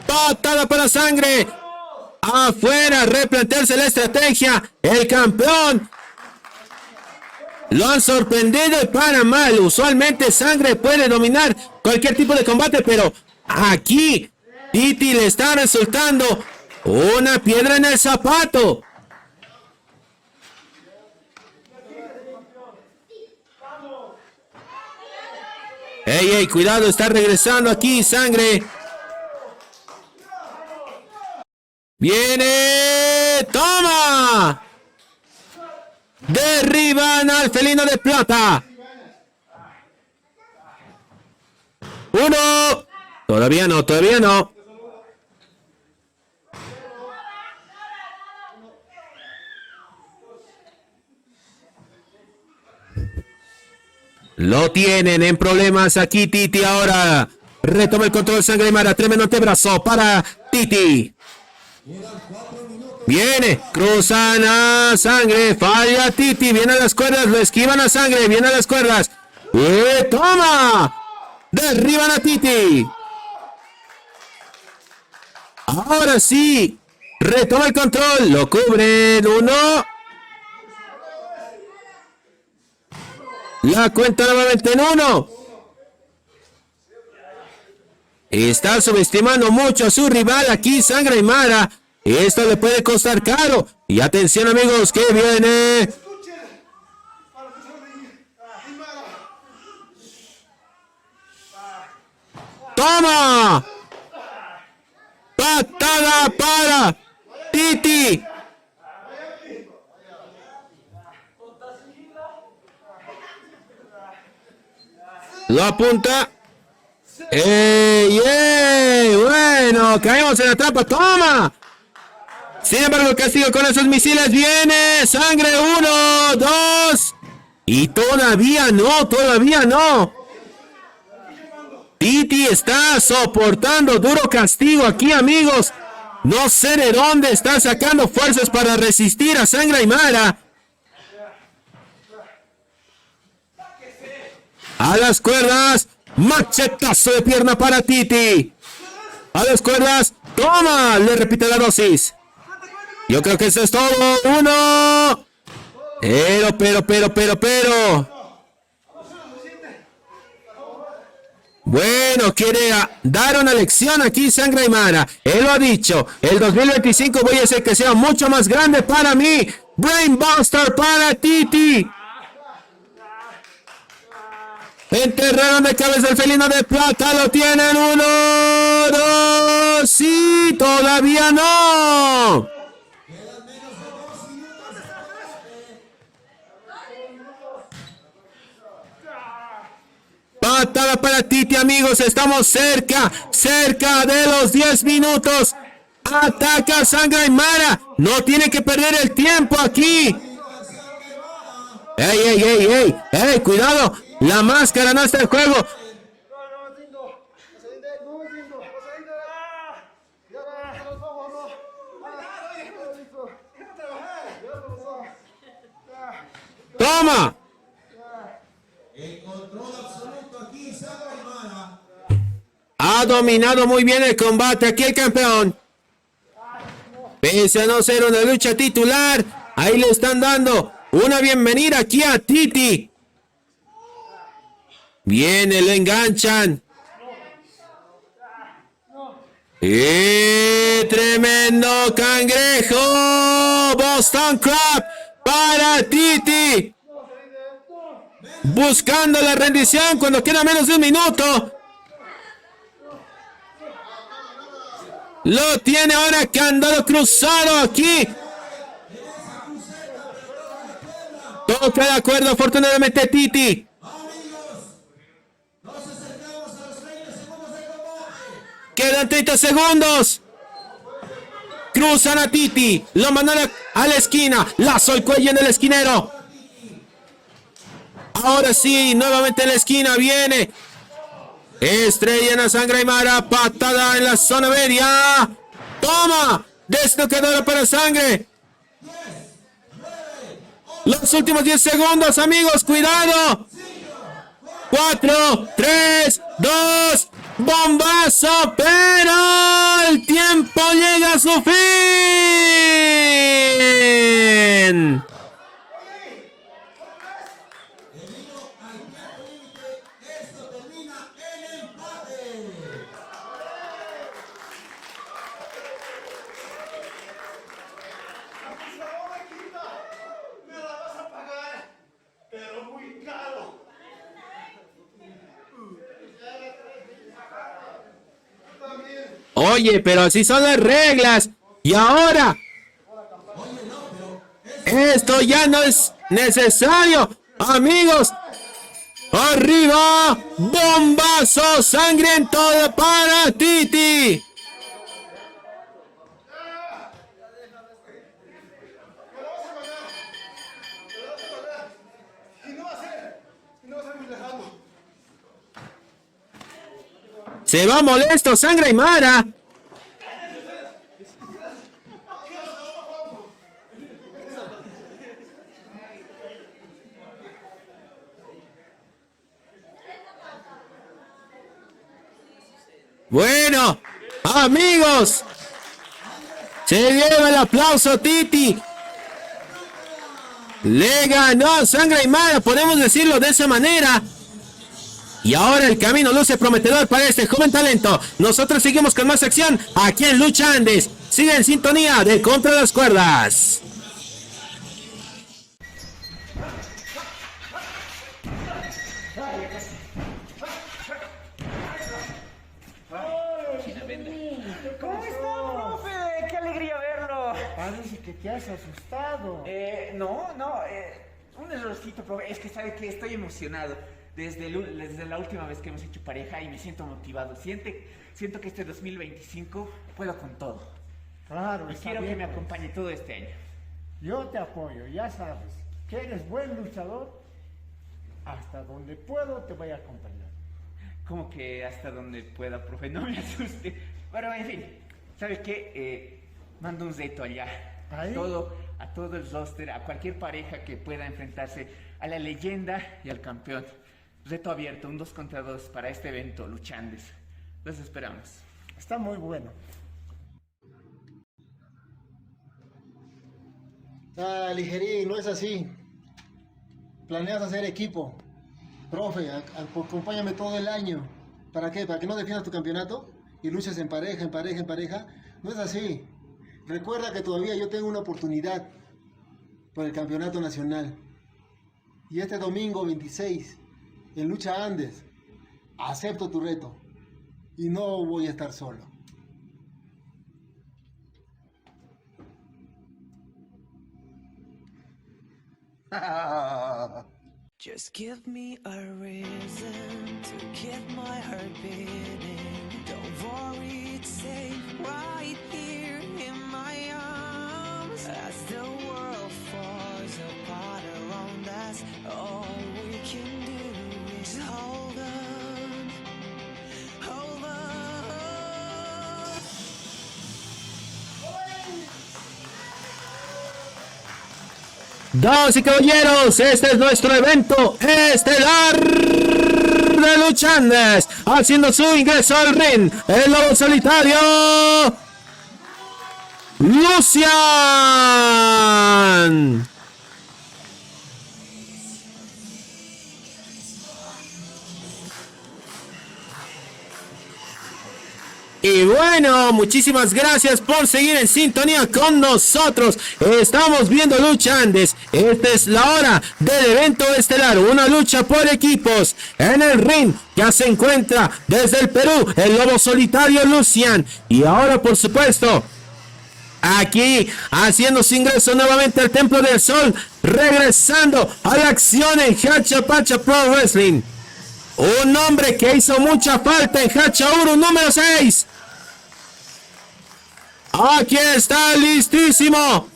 Patada para Sangre. Afuera, replantearse la estrategia. El campeón. Lo han sorprendido y para mal. Usualmente Sangre puede dominar cualquier tipo de combate, pero aquí Titi le está resultando una piedra en el zapato. Ey, ey, cuidado, está regresando aquí Sangre. Viene, toma. Derriban al felino de plata. Uno. Todavía no, todavía no. Lo tienen en problemas aquí Titi ahora. Retoma el control de Sangre Aymara. Tremendo antebrazo para Titi. Viene, cruzan a Sangre, falla Titi, viene a las cuerdas, lo esquivan a Sangre, viene a las cuerdas. ¡Toma! Derriban a Titi. Ahora sí, retoma el control, lo cubren, uno. La cuenta nuevamente en uno. Está subestimando mucho a su rival aquí, Sangre Aymara. Esto le puede costar caro. Y atención amigos, que viene. ¡Toma! Patada para Titi. Lo apunta. ¡Ey, ey! Bueno, caemos en la trampa. ¡Toma! Sin embargo, el castigo con esos misiles viene. Sangre, 1, 2. Y todavía no, todavía no. Titi está soportando duro castigo aquí, amigos. No sé de dónde está sacando fuerzas para resistir a Sangre Aymara. A las cuerdas. Machetazo de pierna para Titi. A las cuerdas. Toma. Le repite la dosis. Yo creo que eso es todo. 1. Pero. Bueno, quiere dar una lección aquí Sangre Aymara. Él lo ha dicho. El 2025 voy a hacer que sea mucho más grande para mí. Brainbuster para Titi. Enterraron de cabeza el felino de plata. Lo tienen. 1, 2. Sí, todavía no. Patada para Titi, amigos. Estamos cerca de los 10 minutos. Ataca Sangre Aymara. No tiene que perder el tiempo aquí. ¡Ey! Cuidado. La máscara no está en juego. Toma. Ha dominado muy bien el combate aquí el campeón. Pese a no ser una lucha titular, ahí le están dando una bienvenida aquí a Titi. Viene, lo enganchan. Y tremendo cangrejo. Boston Crab para Titi. Buscando la rendición cuando queda menos de un minuto. Lo tiene ahora candado cruzado aquí. Toca la cuerda afortunadamente Titi. Quedan 30 segundos. Cruzan a Titi. Lo mandan a la esquina. Lazo el cuello en el esquinero. Ahora sí, nuevamente en la esquina viene. Estrella en la sangre Aymara. Patada en la zona media. Toma. Desnucadora para sangre. Los últimos 10 segundos, amigos. Cuidado. 4, 3, 2. Bombazo. Pero el tiempo llega a su fin. Oye, pero así son las reglas. Y ahora, esto ya no es necesario. Amigos, arriba, bombazo sangriento para Titi. Se va molesto Sangre Aymara. Bueno, amigos, se lleva el aplauso Titi. Le ganó Sangre Aymara, podemos decirlo de esa manera. Y ahora el camino luce prometedor para este joven talento. Nosotros seguimos con más acción aquí en Lucha Andes. Sigue en sintonía de Contra las Cuerdas.
¿Cómo está, profe? ¡Qué alegría verlo!
Parece que te has asustado.
No, un errorcito, profe. Es que sabe que estoy emocionado. Desde la última vez que hemos hecho pareja y me siento motivado. Siento que este 2025 puedo con todo.
Claro,
y quiero que me acompañe todo este año.
Yo te apoyo, ya sabes. Que eres buen luchador. Hasta donde puedo te voy a acompañar.
¿Cómo que hasta donde pueda, profe? No me asuste. Pero en fin, ¿sabes qué? Mando un reto allá. A todo el roster, a cualquier pareja que pueda enfrentarse a la leyenda y al campeón. Reto abierto, un 2 contra 2 para este evento, Lucha Andes. Los esperamos.
Está muy bueno.
Ligerín, no es así. Planeas hacer equipo. Profe, acompáñame todo el año. ¿Para qué? ¿Para que no defiendas tu campeonato? Y luches en pareja, en pareja, en pareja. No es así. Recuerda que todavía yo tengo una oportunidad por el campeonato nacional. Y este domingo 26, en Lucha Andes, acepto tu reto. Y no voy a estar solo.
Just give me a reason to keep my heart beating. Don't worry, it's safe right here in my arms. As the world falls apart around us, all we can do is hold on, hold on.
Damas y caballeros, este es nuestro evento estelar de Lucha Andes, haciendo su ingreso al ring, el lobo solitario, Lucian. Y bueno, muchísimas gracias por seguir en sintonía con nosotros. Estamos viendo Lucha Andes. Esta es la hora del evento estelar. Una lucha por equipos. En el ring ya se encuentra desde el Perú el lobo solitario Lucian. Y ahora, por supuesto, aquí haciendo su ingreso nuevamente al Templo del Sol. Regresando a la acción en Hachapacha Pro Wrestling. Un hombre que hizo mucha falta en Hachauru número 6. Aquí está listísimo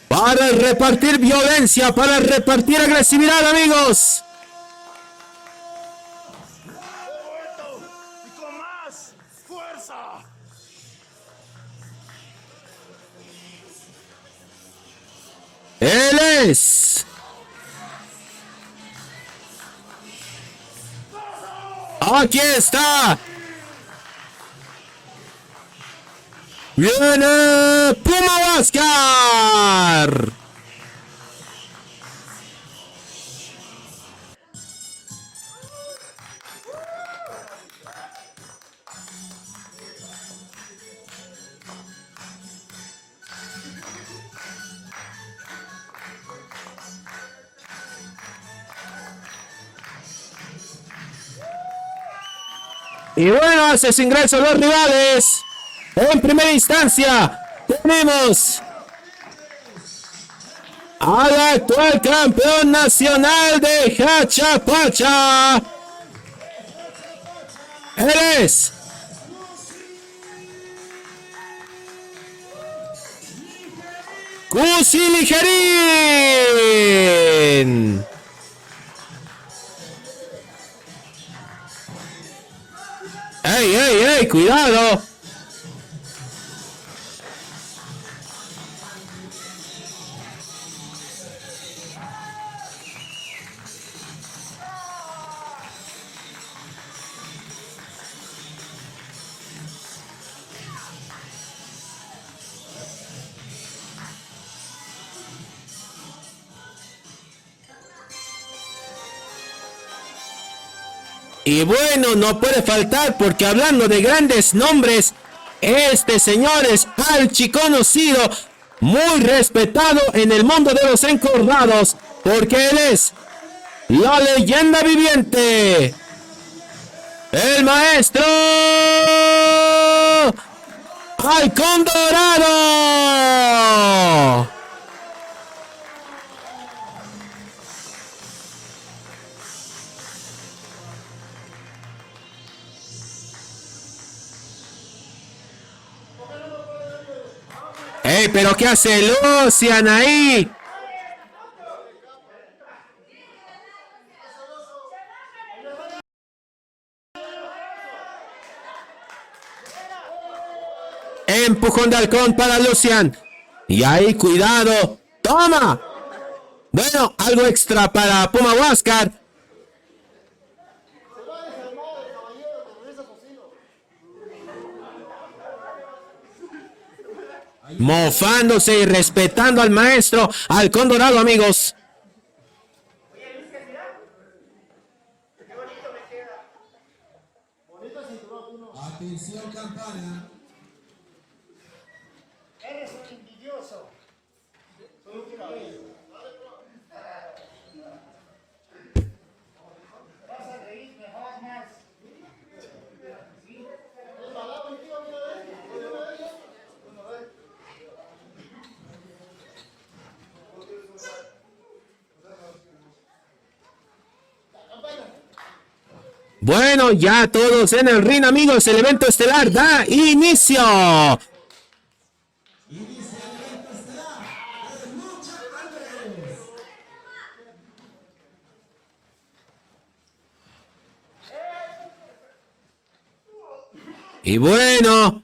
para repartir violencia, para repartir agresividad, amigos.
¡Fuerza!
Él es. Aquí está. Viene Puma Huáscar. Y bueno, hace su ingreso los rivales. En primera instancia tenemos al actual campeón nacional de Hachapacha. Él es Cusi Ligerín. ¡Ey, ey, ey! ¡Cuidado! Y bueno, no puede faltar, porque hablando de grandes nombres, este señor es archiconocido, muy respetado en el mundo de los encordados, porque él es la leyenda viviente, el maestro Halcón Dorado. ¡Ey, pero qué hace Lucian ahí! Empujón de halcón para Lucian. Y ahí, cuidado. ¡Toma! Bueno, algo extra para Puma Huáscar. Mofándose y respetando al maestro Halcón Dorado, amigos.
Atención, campana.
Eres un envidioso. Vas a reír mejor más.
Bueno, ya todos en el ring, amigos. El evento estelar da inicio. Y bueno,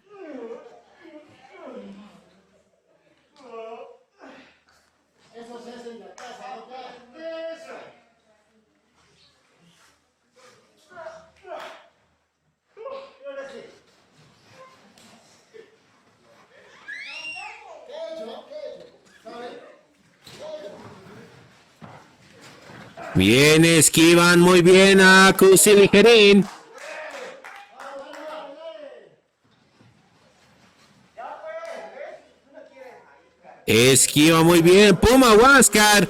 bien, esquivan muy bien a Cusi Ligerín. Esquiva muy bien Puma Huáscar,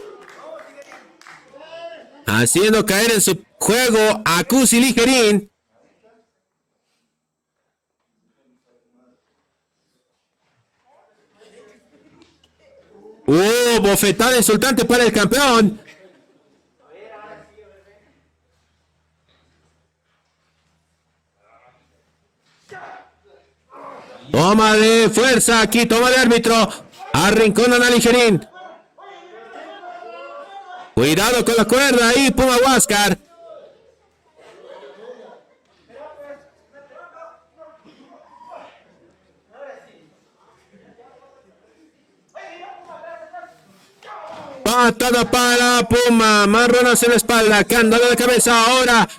haciendo caer en su juego a Cusi Ligerín. Bofetada insultante para el campeón. Toma de fuerza aquí, toma de árbitro. Arrinconan a Ligerín. Cuidado con la cuerda ahí, Puma Huáscar. Patada para Puma. Marronas en la espalda. Cándale la cabeza ahora.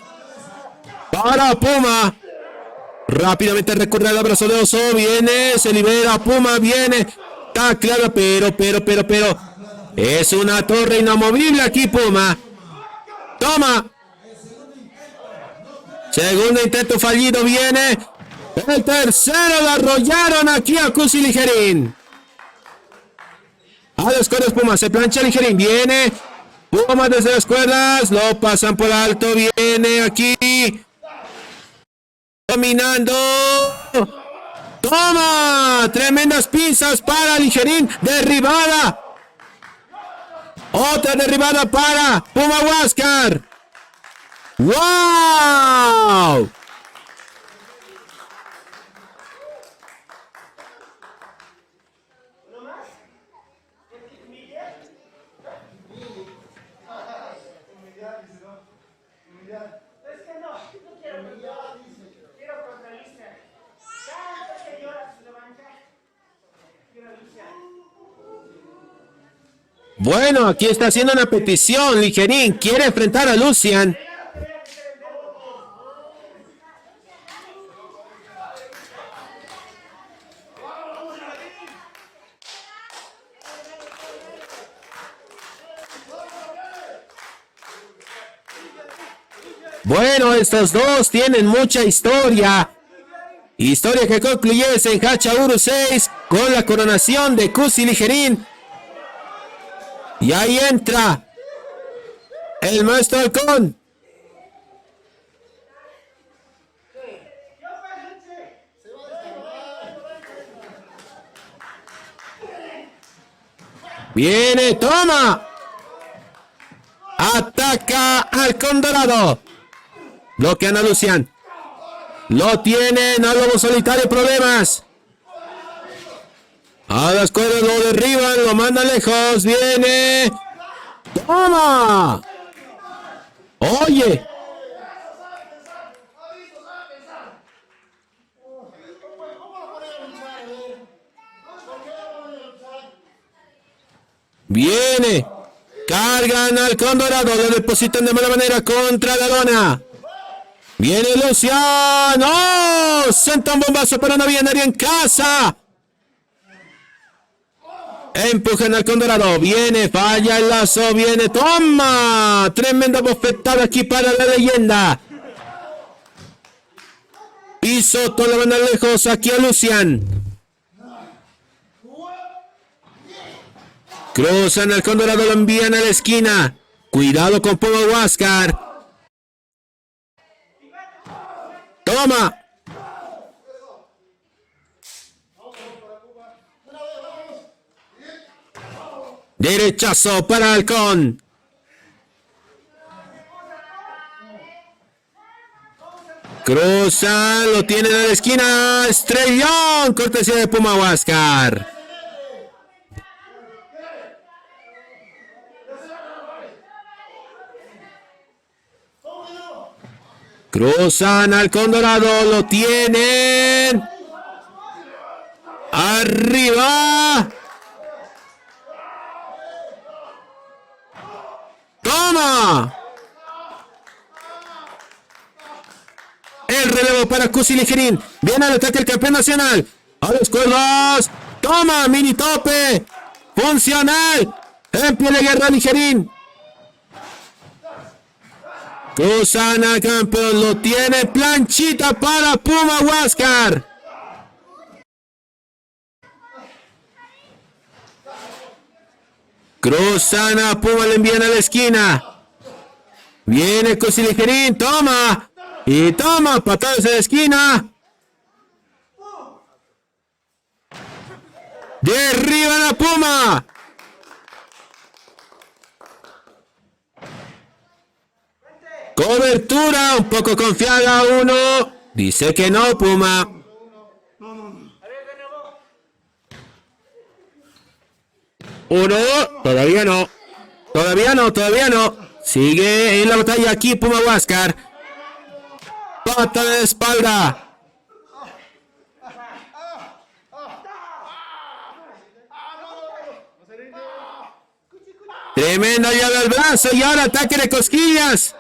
Para Puma. Rápidamente recurre al abrazo de oso. Viene. Se libera. Puma viene. Está clara. Pero. Es una torre inamovible aquí Puma. Toma. Segundo intento fallido. Viene. El tercero lo arrollaron aquí a Cusi Ligerín. A las cuerdas Puma, se plancha Ligerín, viene Puma desde las cuerdas, lo pasan por alto, viene aquí dominando. Toma, tremendas pinzas para Ligerín, derribada. Otra derribada para Puma Huáscar. ¡Wow! Bueno, aquí está haciendo una petición. Ligerín quiere enfrentar a Lucian. Bueno, estos dos tienen mucha historia. Historia que concluye en Hachauru 6 con la coronación de Cusi Ligerín. Y ahí entra el maestro halcón. Viene, toma. Ataca Halcón Dorado. Bloquean a Lucian. Lo tienen a Lobo Solitario, problemas. A las cuerdas lo derriban, lo mandan lejos. Viene. ¡Toma! Oye. Viene. Cargan al Halcón Dorado. Lo depositan de mala manera contra la lona. Viene Lucian. ¡Oh! Senta un bombazo, pero no había nadie en casa. Empujan al Halcón Dorado. Viene, falla el lazo. Viene, toma. Tremenda bofetada aquí para la leyenda. Piso, toda la banda lejos. Aquí a Lucian. Cruzan al Halcón Dorado, lo envían a la esquina. Cuidado con Puma Huáscar. Toma. Derechazo para Halcón. Cruzan, lo tienen a la esquina. Estrellón, cortesía de Puma Huáscar. Cruzan al Halcón Dorado, lo tienen. Arriba. ¡Toma! El relevo para Cusi Ligerín. Viene al ataque el campeón nacional. A los cuerdos. ¡Toma! Mini tope. Funcional. En pie de guerra Ligerín. Cruzan al campeón. Lo tiene planchita para Puma Huáscar. Cruzan a Puma, le envían a la esquina. Viene Cusi Ligerín, toma. Y toma, patadas en la esquina. Derriban a Puma. Cobertura, un poco confiada uno. Dice que no, Puma. Uno, todavía no. Todavía no. Sigue en la batalla aquí Puma Huáscar. Pata de espalda. Tremendo llave al brazo y ahora ataque de cosquillas.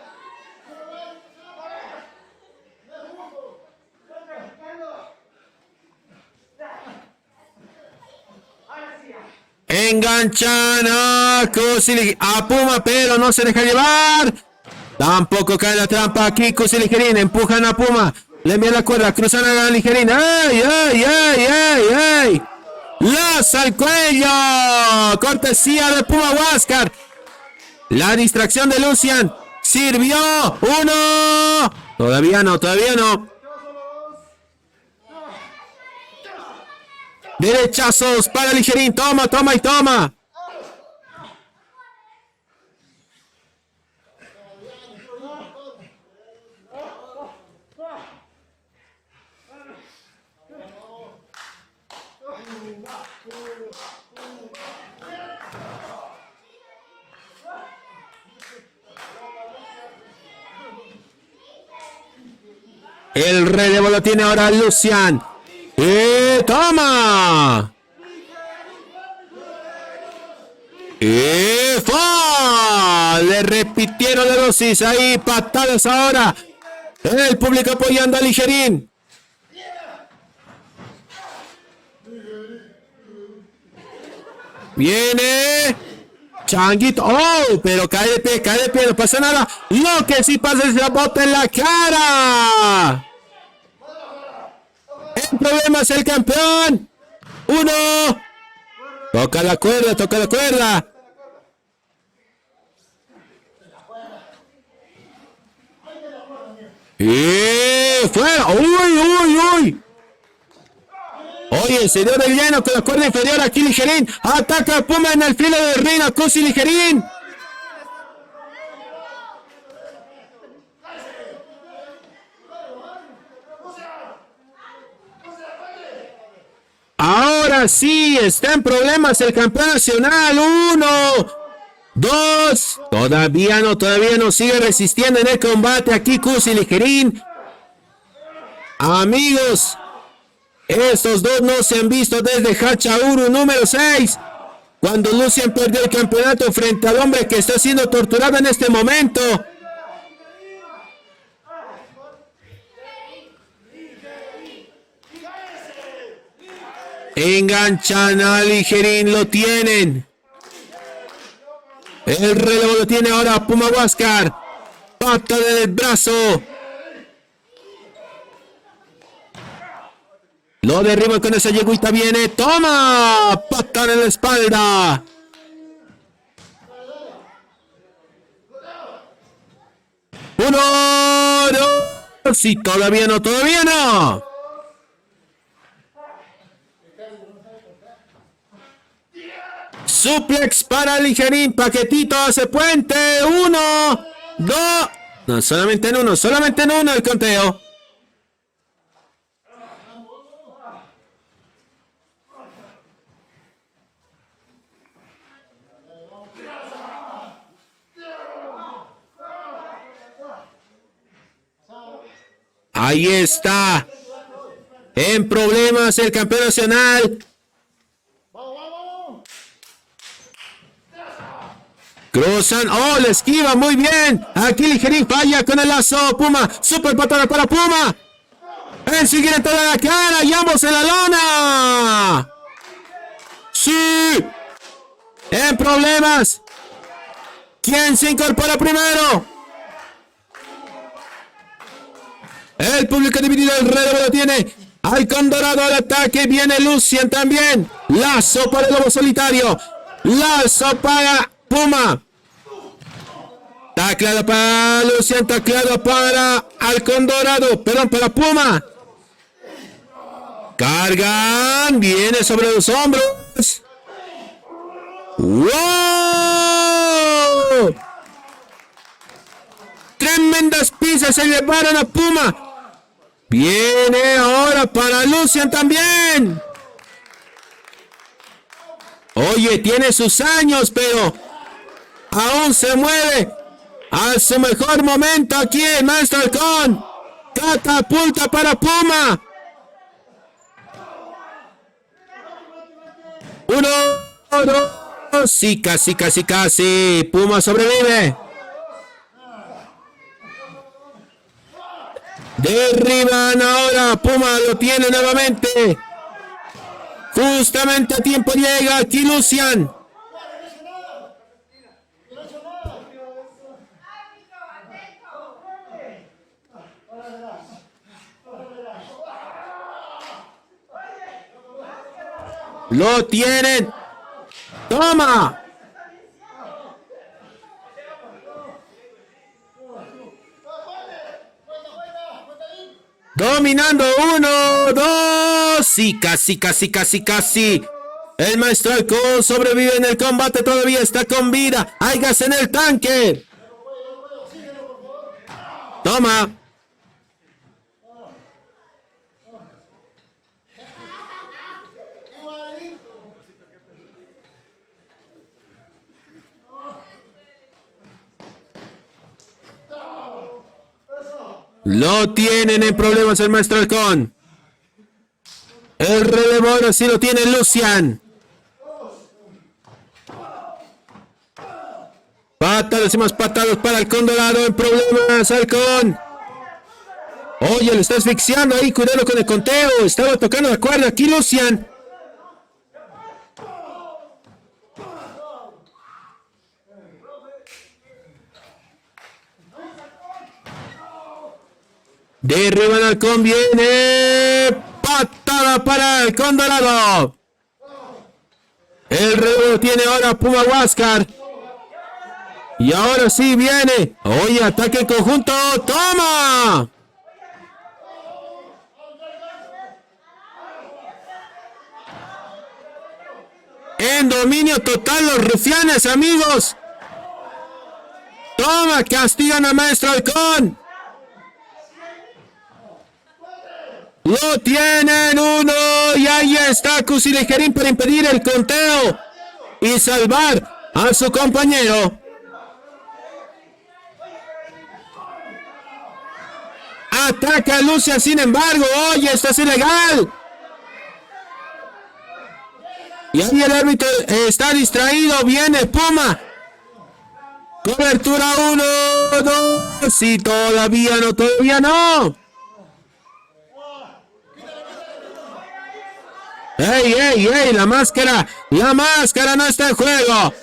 Enganchan a Puma, pero no se deja llevar. Tampoco cae en la trampa aquí Cusi Ligerín. Empujan a Puma. Le envían la cuerda. Cruzan a la Ligerín. ¡Ay, ay, ay, ay, ay! Lazo al cuello. Cortesía de Puma Huáscar. La distracción de Lucian. Sirvió. Uno. Todavía no, todavía no. Derechazos para Ligerín. Toma, toma y toma. El relevo lo tiene ahora Lucian. ¡Y toma! ¡Y fa! Le repitieron la dosis. Ahí patadas ahora. El público apoyando a Ligerín. Viene Changuito. ¡Oh! Pero cae de pie, no pasa nada. Lo que sí pasa es la bota en la cara. El problema es el campeón. Uno. Toca la cuerda, toca la cuerda. Y fuera. ¡Uy, uy, uy! Oye, se dio de lleno con la cuerda inferior aquí Ligerín. Ataca a Puma en el filo del ring a Cusi Ligerín. Ahora sí, está en problemas el campeón nacional. 1, 2. Todavía no. Sigue resistiendo en el combate aquí Cusi Ligerín. Amigos, estos dos no se han visto desde Hachauru número 6. Cuando Lucian perdió el campeonato frente al hombre que está siendo torturado en este momento. Enganchan a Ligerín, lo tienen. El relevo lo tiene ahora Puma Huáscar. Pata del brazo. Lo derriba con esa yegüita, viene. ¡Toma! Pata en la espalda. Uno, dos. Sí, todavía no. Suplex para Ligerín, paquetito hace puente. 1, 2. No, solamente en uno el conteo. Ahí está. En problemas el campeón nacional. Cruzan. Oh, le esquiva muy bien. Aquí Ligerín falla con el lazo. Puma. Super patada para Puma. El siguiente toda la cara y ambos en la lona. Sí. En problemas. ¿Quién se incorpora primero? El público dividido, el relevo lo tiene. Halcón Dorado al ataque. Viene Lucian también. Lazo para el lobo solitario. Lazo para Puma. Taclado para Lucian. Taclado para Halcón Dorado. Perdón, para Puma. Cargan. Viene sobre los hombros. ¡Wow! Tremendas pizzas se llevaron a Puma. Viene ahora para Lucian también. Oye, tiene sus años, pero aún se mueve a su mejor momento aquí el Maestro Halcón. Catapulta para Puma. 1, 2, Sí, casi, casi, casi. Puma sobrevive. Derriban ahora. Puma lo tiene nuevamente. Justamente a tiempo llega aquí Lucian. Lo tienen. Toma. Dominando 1, 2. Sí, casi, casi, casi, casi. El maestro Halcón sobrevive en el combate. Todavía está con vida. Hay gas en el tanque. Toma. Lo tienen en problemas el maestro Halcón. El relevo ahora sí lo tiene Lucian. Patadas y más patadas para Halcón Dorado. En problemas Halcón. Oye, lo está asfixiando ahí. Cuidado con el conteo. Estaba tocando la cuerda aquí Lucian. Derriban al Halcón, viene patada para el Halcón Dorado. El relevo tiene ahora Puma Huáscar. Y ahora sí viene. Oye, ataque en conjunto. ¡Toma! En dominio total los rufianes, amigos. Toma, castigan al maestro Halcón. Lo tienen 1 y ahí está Cusilejerín para impedir el conteo y salvar a su compañero. Ataca a Lucian, sin embargo, oye, esto es ilegal. Y ahí el árbitro está distraído, viene Puma. Cobertura 1, 2, y todavía no. ¡Ey! La máscara no está en juego.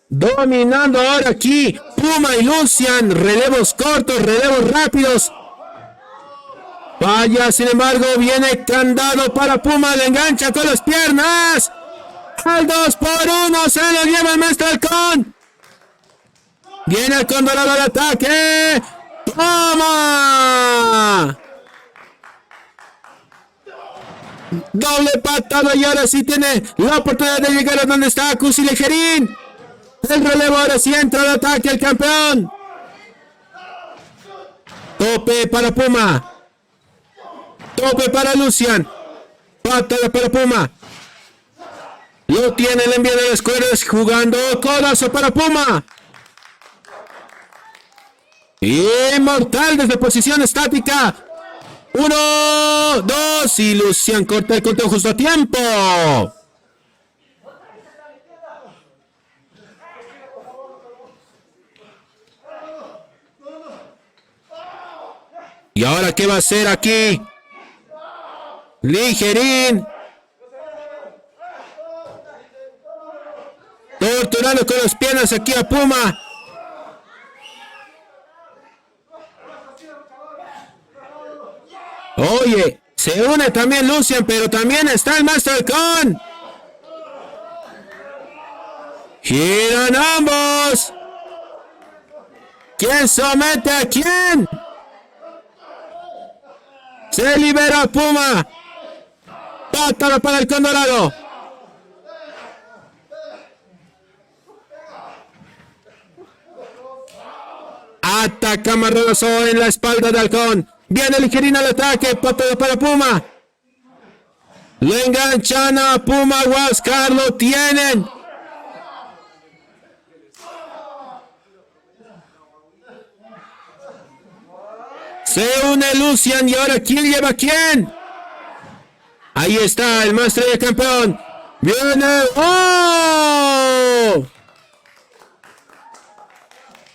Dominando ahora aquí Puma y Lucian. Relevos cortos, relevos rápidos. Vaya, sin embargo, viene candado para Puma, le engancha con las piernas. Al 2-1, se lo lleva el maestro Halcón. Viene el Halcón Dorado al ataque. ¡Toma! Doble patada y ahora sí tiene la oportunidad de llegar a donde está Cusilejerín. El relevo ahora sí entra al ataque el campeón. Tope para Puma. Tope para Lucian. Patada para Puma. Lo tiene el envío de las cuerdas jugando. Codazo para Puma. Inmortal desde posición estática. 1, 2 y Lucian corta el conteo justo a tiempo. ¿Y ahora qué va a hacer aquí? Ligerín. Torturando con las piernas aquí a Puma. Oye, se une también Lucian, pero también está el maestro Halcón. Giran ambos. ¿Quién somete a quién? Se libera Puma. Patada para el Halcón Dorado. Ataca marroso en la espalda de Halcón. Viene Ligerín al ataque. Patada para Puma. Lo enganchan a Puma Huáscar, lo tienen. Se une Lucian y ahora ¿quién lleva a quién? Ahí está el maestro y el campeón. Viene. ¡Oh!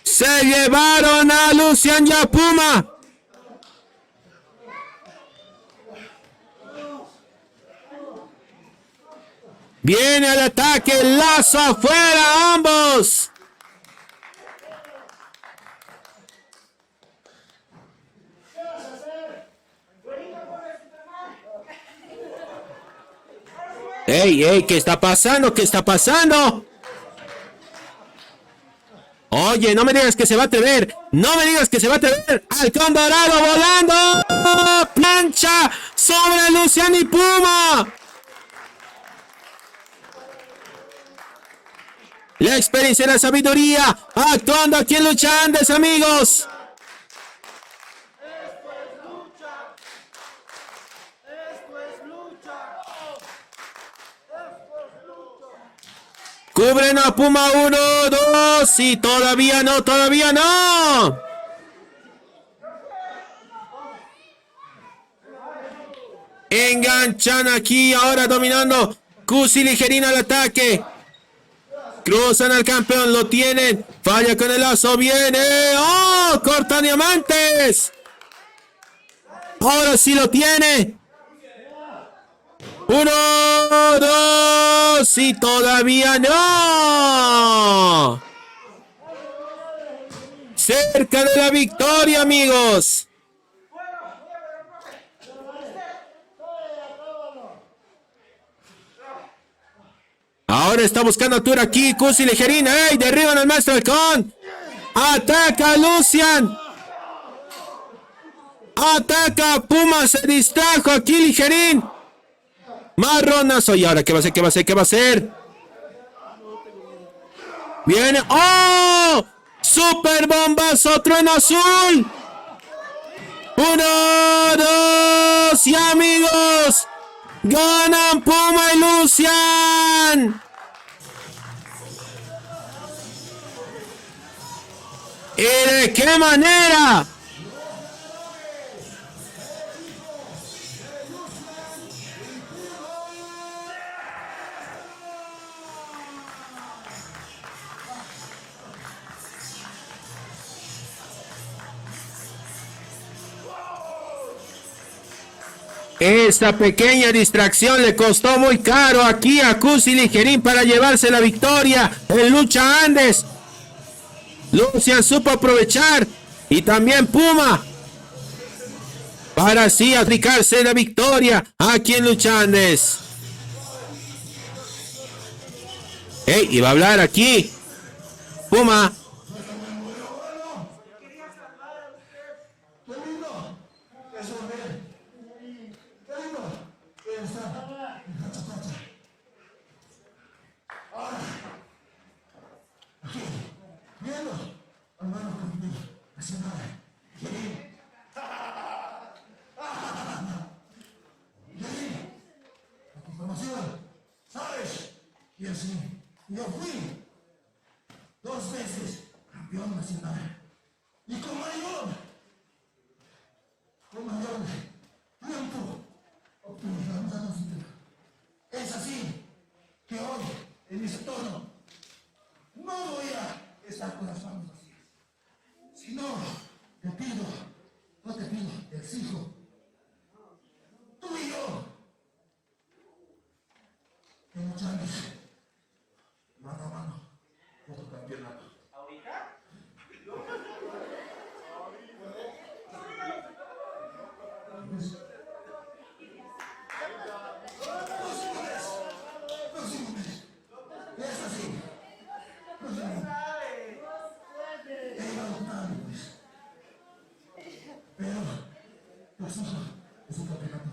Se llevaron a Lucian y a Puma. Viene al ataque, lazo afuera, ambos. ¡Ey, ey! ¿Qué está pasando? ¿Qué está pasando? Oye, no me digas que se va a atrever. No me digas que se va a atrever. Halcón Dorado volando. Plancha sobre Lucian y Puma. La experiencia y la sabiduría actuando aquí en Lucha Andes, amigos. Cubren a Puma 1, 2 y todavía no, todavía no. Enganchan aquí, ahora dominando. Cusi Ligerina al ataque. Cruzan al campeón, lo tienen. Falla con el lazo, viene. ¡Oh! Corta diamantes. Ahora sí lo tiene. 1, 2 y todavía no. Cerca de la victoria, amigos. Ahora está buscando altura aquí. Cusi Ligerina. ¡Ey! Derriban al maestro halcón. Ataca a Lucian. Ataca. Puma se distrajo aquí Ligerín. Marronazo. ¿Y ahora qué va a hacer? ¿Qué va a hacer? ¿Qué va a hacer? Viene. ¡Oh! Super bombazo. Trueno azul. 1, 2 y amigos. Ganan Puma y Lucian. ¿Y de qué manera? Esta pequeña distracción le costó muy caro aquí a Cusi Ligerín para llevarse la victoria en Lucha Andes. Lucian supo aprovechar y también Puma para así aplicarse la victoria aquí en Lucha Andes. Hey, iba a hablar aquí Puma.
¿Sabes? Y así, yo fui 2 veces campeón nacional. Y con mayor tiempo obtuve la nacional. Es así que hoy, en ese tono, no voy a estar con las manos vacías. Sino, te pido, te exijo, tú y yo, que luchamos mano a mano por tu campeonato. ¿Ahorita? Es así. Pero, pues eso es un campeonato.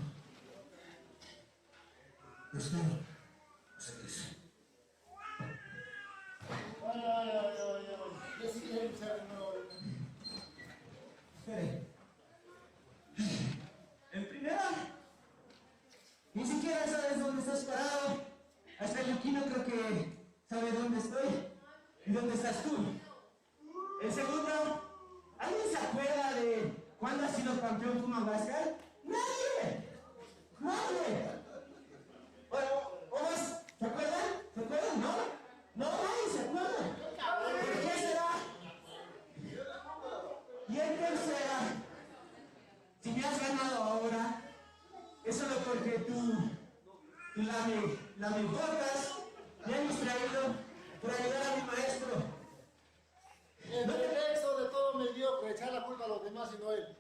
Espero. En primera, ni siquiera siquiera sabes dónde estás parado. Hasta el Luquino creo que sabe dónde estoy y dónde estás tú. El segundo, ¿alguien se acuerda de cuándo ha sido campeón Puma Huáscar? ¡Nadie! ¡Nadie! Bueno, ¿Omas? ¿Se acuerdan? ¿Se acuerdan? ¿No? No, nadie se acuerda. ¿Por qué será? Y en tercera, si me has ganado ahora, es solo porque tú la me importas, me has distraído por ayudar a mi maestro.
El reflexo de todo mediocre, echar la culpa a los demás y no él.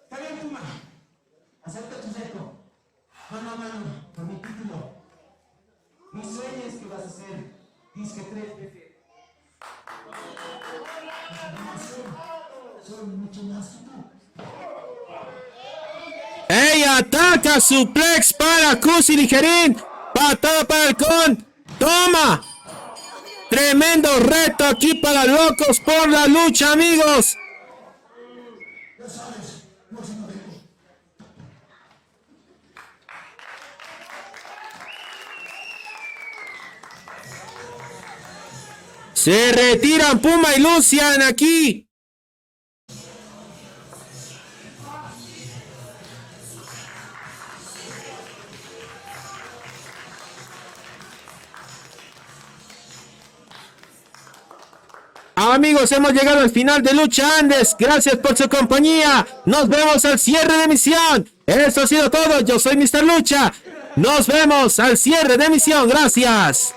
Está bien, Puma. Acepta tu reto. Mano a mano, por mi título. Mi sueño es que vas a ser disque 3 veces. Soy mucho más que tú.
¡Ey! Ataca suplex para Cusi Ligerín. Patada para el con. ¡Toma! Tremendo reto aquí para Locos por la Lucha, amigos.
Ya sabes, no se me dejo.
Se retiran Puma y Lucian aquí. Amigos, hemos llegado al final de Lucha Andes. Gracias por su compañía. Nos vemos al cierre de emisión. Esto ha sido todo. Yo soy Mr. Lucha. Nos vemos al cierre de emisión. Gracias.